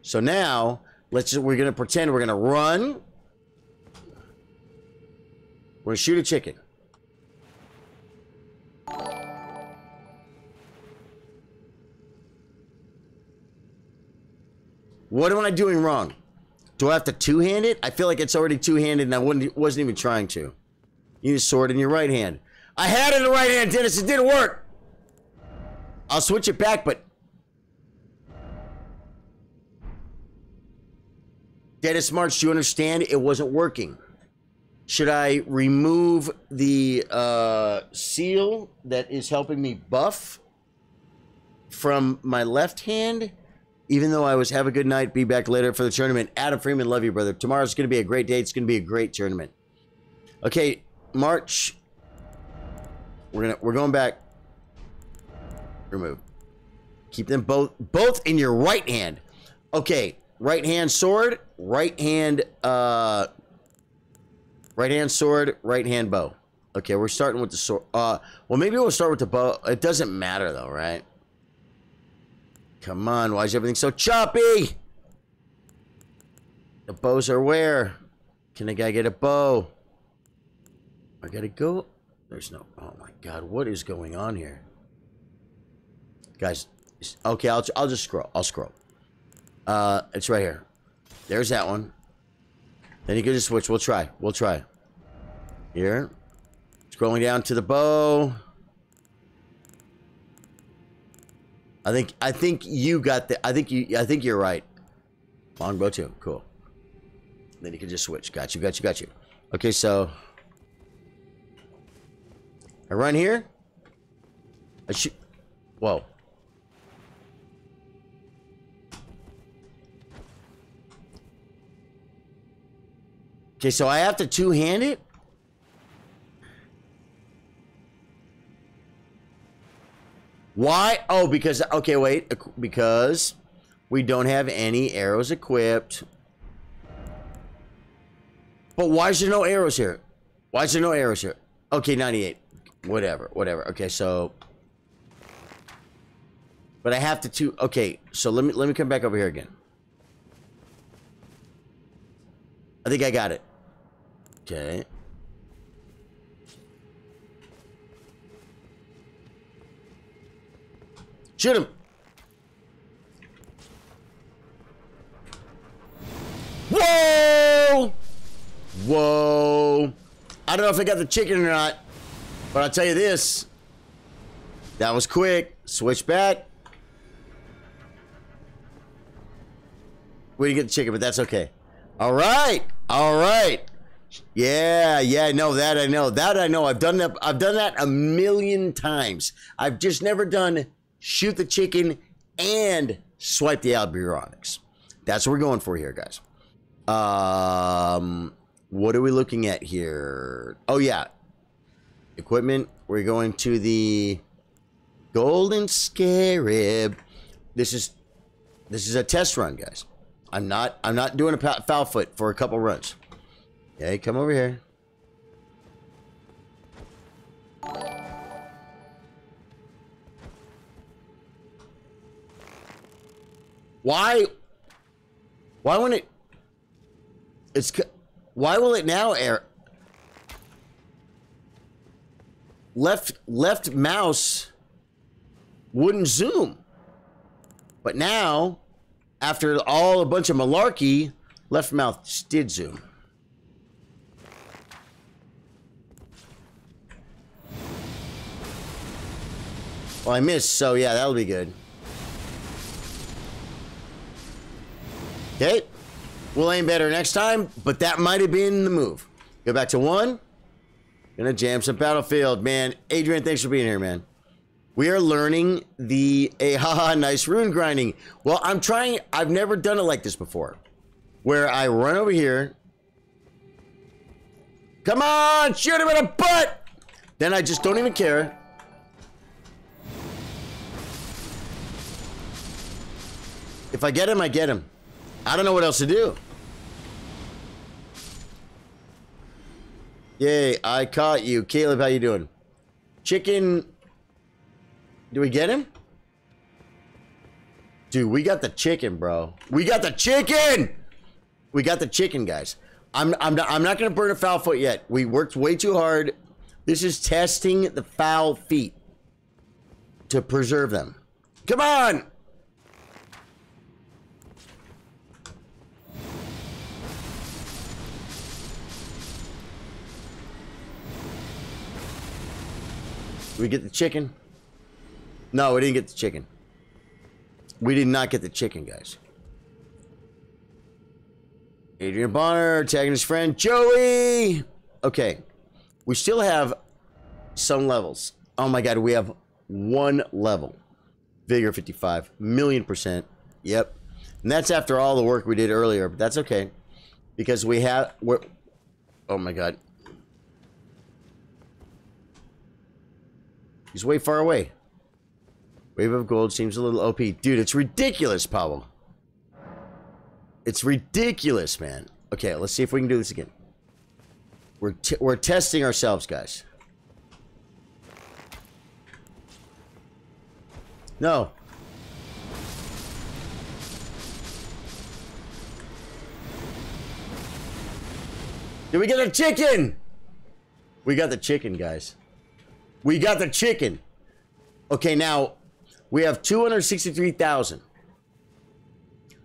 So now, we're going to pretend we're going to run. We're going to shoot a chicken. What am I doing wrong? Do I have to two-hand it? I feel like it's already two-handed and I wasn't even trying to. You need a sword in your right hand. I had it in the right hand, Dennis. It didn't work. I'll switch it back, but Dennis March, do you understand? It wasn't working. Should I remove the seal that is helping me buff from my left hand? Even though I was have a good night, be back later for the tournament. Adam Freeman, love you, brother. Tomorrow's going to be a great day. It's going to be a great tournament. Okay, March. We're going back. Remove. Keep them both in your right hand. Okay, right hand sword, right hand sword, right hand bow. Okay, we're starting with the sword. Well, maybe we'll start with the bow. It doesn't matter though, right? Come on, why is everything so choppy? The bows are where? Can a guy get a bow? I gotta go. There's no. Oh my God, what is going on here, guys? Okay, I'll just scroll. I'll scroll. It's right here. There's that one. Then you can just switch. We'll try. We'll try. Here. Scrolling down to the bow. I think you got the. I think you're right. Longbow too. Cool. Then you can just switch. Got you. Okay, so I run here. I shoot. Whoa. Okay, so I have to two-hand it? Why? Oh, because... Okay, wait. Because we don't have any arrows equipped. But why is there no arrows here? Why is there no arrows here? Okay, 98. Whatever. Okay, so... But I have to two... Okay, so let me come back over here again. I think I got it. Okay. Shoot him. Whoa! Whoa. I don't know if I got the chicken or not, but I'll tell you this. That was quick. Switch back. We didn't get the chicken, but that's okay. All right. Yeah, no, that I know. I've done that a million times. I've just never done shoot the chicken and swipe the Alberonics. That's what we're going for here, guys. What are we looking at here? Oh yeah. Equipment. We're going to the Golden Scarab. This is a test run, guys. I'm not doing a foul foot for a couple runs. Okay, come over here. Why won't it? Why will it now air? Left mouse wouldn't zoom, but now, after a bunch of malarkey, left mouse did zoom. Well, I missed, so yeah, that'll be good. Okay. We'll aim better next time, but that might have been the move. Go back to 1. Gonna jam some Battlefield, man. Adrian, thanks for being here, man. We are learning the nice rune grinding. Well, I'm trying. I've never done it like this before. Where I run over here. Come on, shoot him in the butt! Then I just don't even care. If I get him, I get him. I don't know what else to do. Yay, I caught you. Caleb, how you doing? Chicken. Do we get him? Dude, we got the chicken, bro. We got the chicken! We got the chicken, guys. I'm not going to burn a foul foot yet. We worked way too hard. This is testing the foul feet to preserve them. Come on! We get the chicken. No, we didn't get the chicken. We did not get the chicken, guys. Adrian Bonner tagging his friend Joey. Okay. We still have some levels. Oh my god, we have one level. Vigor 55. 1,000,000%. Yep. And that's after all the work we did earlier, but that's okay. Because we're oh my god. He's way far away. Wave of gold seems a little OP. Dude, it's ridiculous, Pablo. It's ridiculous, man. Okay, let's see if we can do this again. We're testing ourselves, guys. No. Did we get a chicken? We got the chicken, guys. We got the chicken. Okay, now we have 263,000.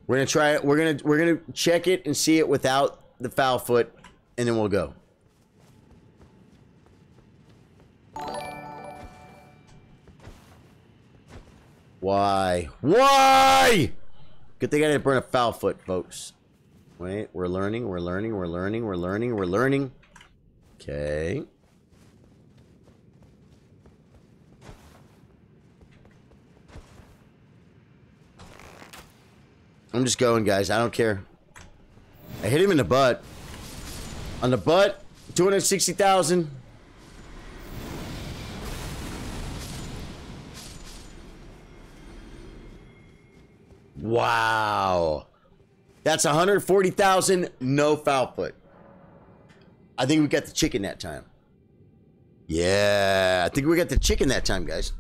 We're gonna try it. We're gonna check it and see it without the foul foot, and then we'll go. Why? Why? Good thing I didn't burn a foul foot, folks. Wait, we're learning. We're learning. We're learning. We're learning. We're learning. Okay. I'm just going, guys. I don't care. I hit him in the butt. On the butt, 260,000. Wow. That's 140,000, no foul foot. I think we got the chicken that time. Yeah, I think we got the chicken that time, guys.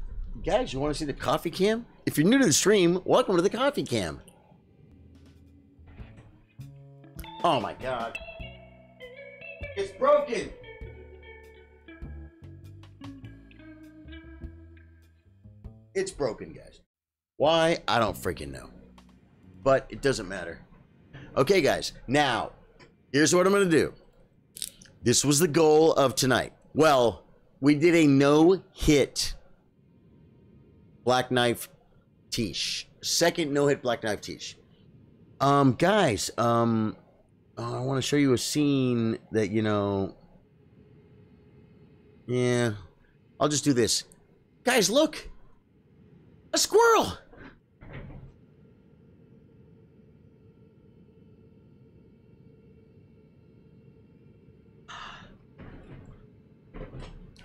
Guys, you want to see the coffee cam? If you're new to the stream, welcome to the coffee cam. Oh my god. It's broken. It's broken, guys. Why? I don't freaking know. But it doesn't matter. Okay, guys. Now, here's what I'm going to do. This was the goal of tonight. Well, we did a no-hit Black Knife Tiche. Second no-hit Black Knife Tiche. Guys, I want to show you a scene that, you know... Yeah. I'll just do this. Guys, look! A squirrel!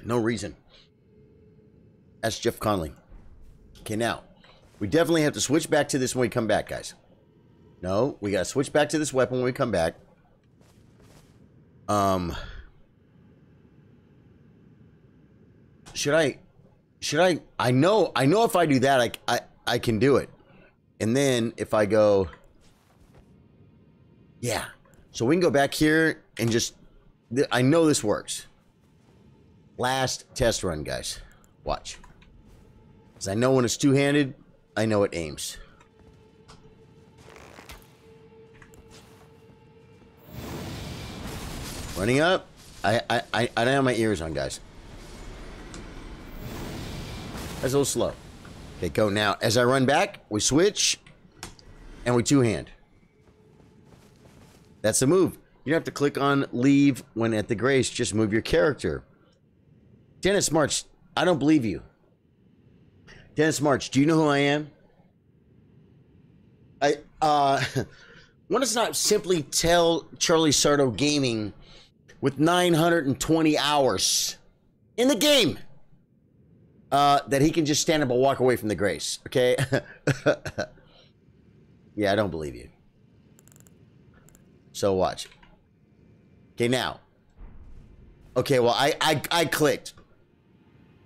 No reason. That's Jeff Conley. Okay, now, we definitely have to switch back to this when we come back, guys. No, we gotta switch back to this weapon when we come back. Should I I know if I do that I can do it. And then if I go, yeah. So we can go back here and just, I know this works. Last test run, guys. Watch. Because I know when it's two-handed, I know it aims. Running up. I don't have my ears on, guys. That's a little slow. Okay, go now. As I run back, we switch, and we two-hand. That's the move. You don't have to click on leave when at the grace. Just move your character. Dennis March, I don't believe you. Dennis March, do you know who I am? Want to not simply tell Charlie Sardo Gaming with 920 hours in the game that he can just stand up and walk away from the grace, okay? Yeah, I don't believe you. So watch. Okay, now. Okay, well, I clicked.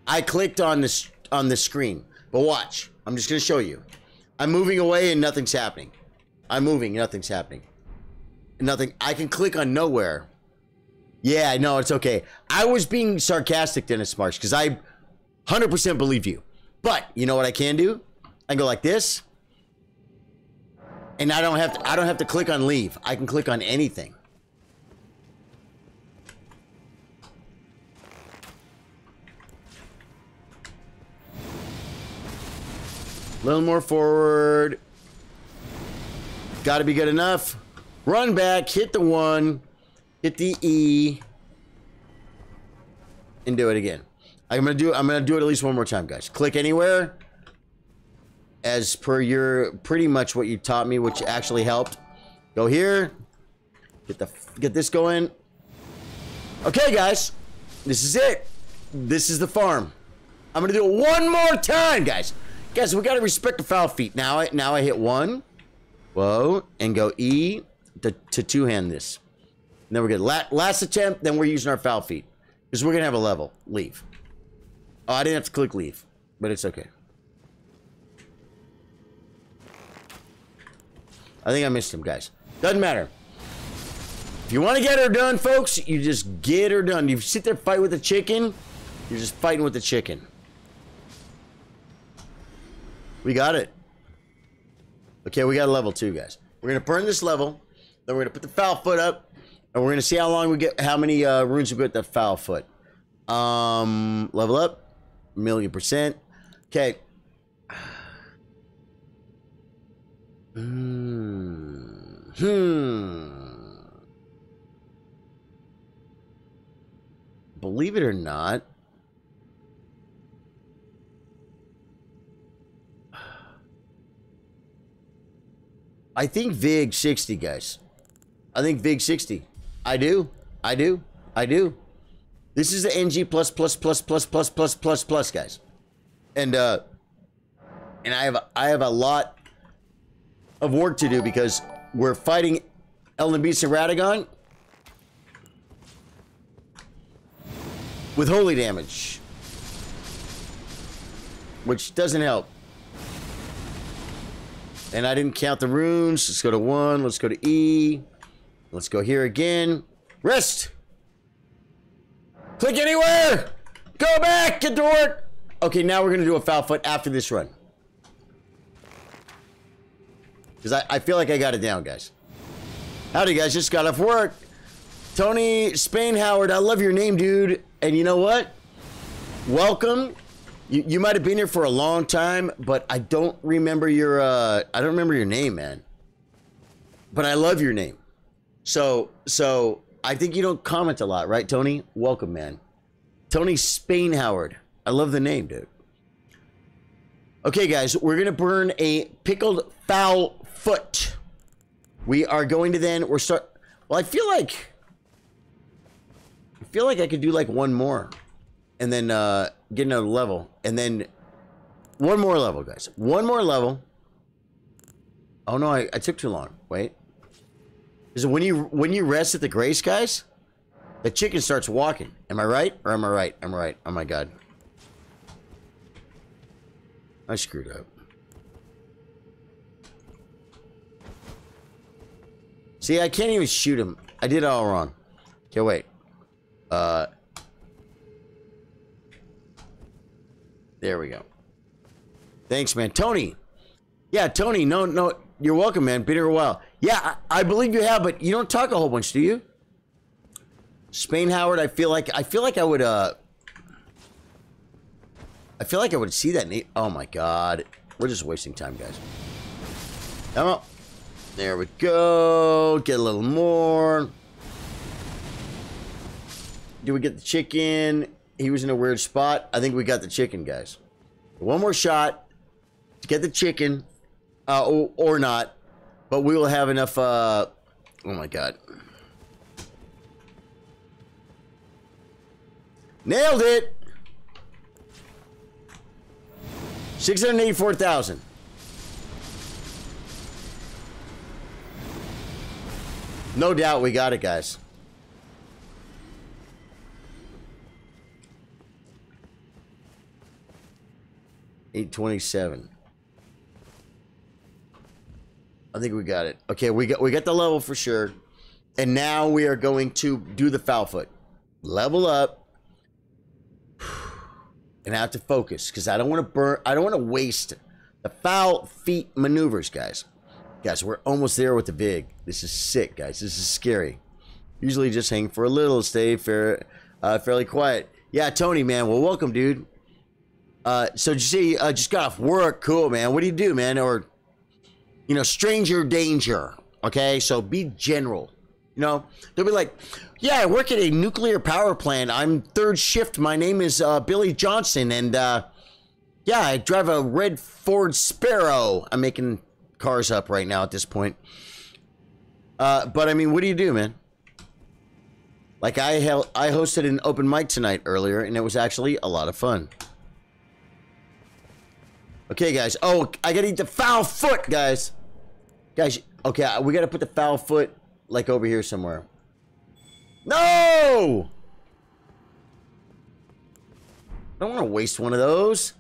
I clicked on this on the screen. But watch. I'm just going to show you. I'm moving away and nothing's happening. I'm moving, nothing's happening. Nothing. I can click on nowhere. Yeah, no, it's okay. I was being sarcastic, Dennis Marsh, because I 100% believe you. But you know what I can do? I can go like this. And I don't have to click on leave. I can click on anything. A little more forward. Got to be good enough. Run back, hit the 1, hit the E, and do it again. I'm gonna do it at least one more time, guys. Click anywhere, as per your pretty much what you taught me, which actually helped. Go here, get this going. Okay, guys, this is it. This is the farm. I'm gonna do it one more time, guys. Guys, we gotta respect the foul feet. Now I hit 1, whoa, and go E to two-hand this. And then we're good. Last attempt, then we're using our foul feet. Because we're going to have a level. Leave. Oh, I didn't have to click leave. But it's okay. I think I missed him, guys. Doesn't matter. If you want to get her done, folks, you just get her done. You sit there fight with the chicken, you're just fighting with the chicken. We got it. Okay, we got a level 2, guys. We're going to burn this level. Then we're going to put the foul foot up. And we're going to see how long we get, how many runes we get the foul foot. Level up. 1,000,000%. Okay. Believe it or not, I think VIG 60, guys. I think VIG 60. I do. This is the NG plus, guys. And I have a lot of work to do because we're fighting Elden Beast and Radagon with holy damage, which doesn't help. And I didn't count the runes. Let's go to 1. Let's go to E. Let's go here again. Rest. Click anywhere. Go back. Get to work. Okay, now we're going to do a foul foot after this run. Because I feel like I got it down, guys. Howdy, guys. Just got off work. Tony Spain Howard, I love your name, dude. And you know what? Welcome. You might have been here for a long time, but I don't remember your name, man. But I love your name. So I think you don't comment a lot, right, Tony? Welcome, man. Tony Spain Howard. I love the name, dude. Okay, guys, we're gonna burn a pickled foul foot. We are going to then well, I feel like I could do like one more and then get another level, and then one more level, guys. One more level. Oh no, I took too long. Wait. Is it when you rest at the grace, guys? The chicken starts walking. Am I right? Or am I right? I'm right. Oh my god. I screwed up. See, I can't even shoot him. I did it all wrong. Okay, wait. There we go. Thanks, man. Tony. Yeah, Tony. No. You're welcome, man. Been here a while. Yeah, I believe you have, but you don't talk a whole bunch, do you? Spain Howard, I feel like I would see that name. Oh my god. We're just wasting time, guys. Come on. There we go. Get a little more. Do we get the chicken? He was in a weird spot. I think we got the chicken, guys. One more shot to get the chicken. Or not. But we will have enough, oh my god. Nailed it! 684,000. No doubt we got it, guys. $827. I think we got it. Okay, we got the level for sure. And now we are going to do the foul foot. Level up. And I have to focus because I don't want to burn. I don't want to waste the foul feet maneuvers, guys. Guys, we're almost there with the VIG. This is sick, guys. This is scary. Usually just hang for a little, stay fairly quiet. Yeah, Tony, man. Well, welcome, dude. So did you say just got off work? Cool, man. What do you do, man? Or, you know, stranger danger. Okay, so be general. You know, they'll be like, yeah, I work at a nuclear power plant. I'm third shift. My name is Billy Johnson, and yeah, I drive a red Ford Sparrow. I'm making cars up right now at this point. But I mean, what do you do, man? Like I hosted an open mic tonight earlier, and it was actually a lot of fun. Okay, guys. Oh, I gotta eat the foul foot, guys. Guys, okay, we gotta put the foul foot like over here somewhere. No! I don't want to waste one of those.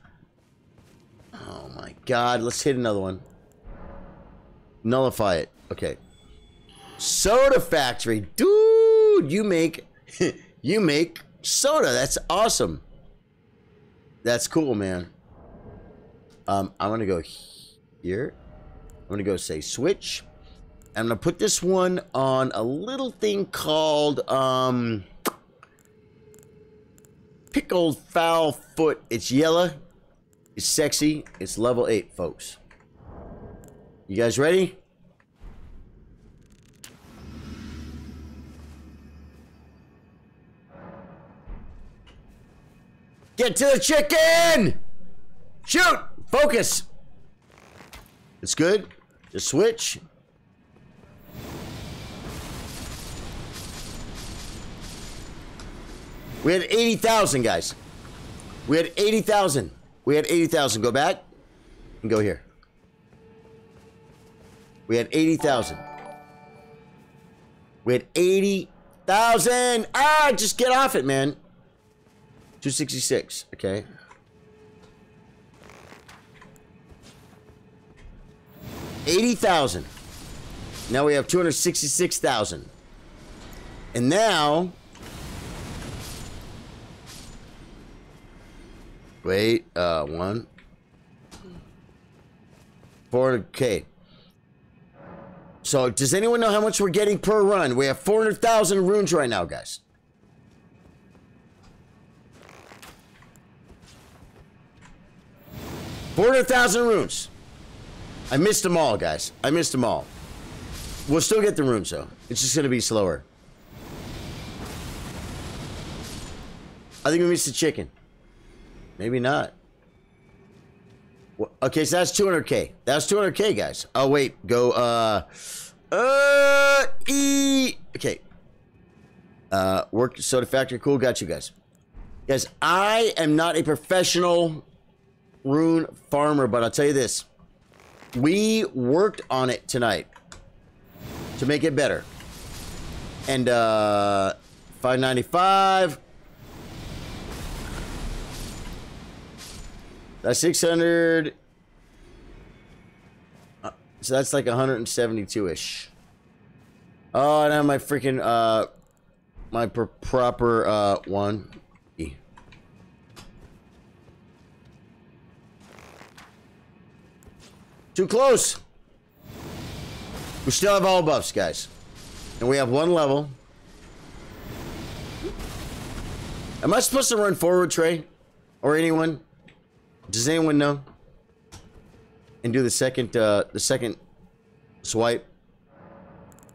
Oh my god, let's hit another one. Nullify it. Okay. Soda factory. Dude, you make you make soda. That's awesome. That's cool, man. I'm gonna go here. I'm gonna go say switch. I'm gonna put this one on a little thing called pickled foul foot. It's yellow. It's sexy. It's level 8, folks. You guys ready? Get to the chicken! Shoot! Focus! It's good. Just switch. We had 80,000, guys. We had 80,000. We had 80,000. Go back and go here. We had 80,000. We had 80,000. Ah, just get off it, man. 266. Okay. $80,000. Now we have 266,000. And now, wait, 400K. So, does anyone know how much we're getting per run? We have 400,000 runes right now, guys. $400,000 runes. I missed them all, guys. I missed them all. We'll still get the runes, though. It's just going to be slower. I think we missed the chicken. Maybe not. Well, okay, so that's 200K. That's 200K, guys. Oh, wait. Go, okay. Work soda factory. Cool. Got you, guys. Guys, I am not a professional rune farmer, but I'll tell you this. We worked on it tonight to make it better. And, 595. That's 600. So that's like 172-ish. Oh, and I have my freaking, my proper, one. Too close. We still have all buffs, guys. And we have one level. Am I supposed to run forward, Trey? Or anyone? Does anyone know? And do the second swipe.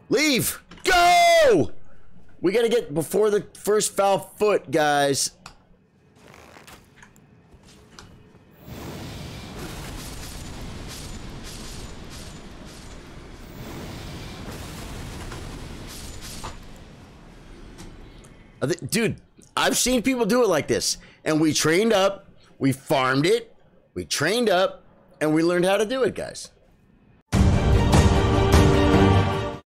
Leave! Go! We gotta get before the first foul foot, guys. Dude, I've seen people do it like this. And we trained up, we farmed it, we trained up, and we learned how to do it, guys.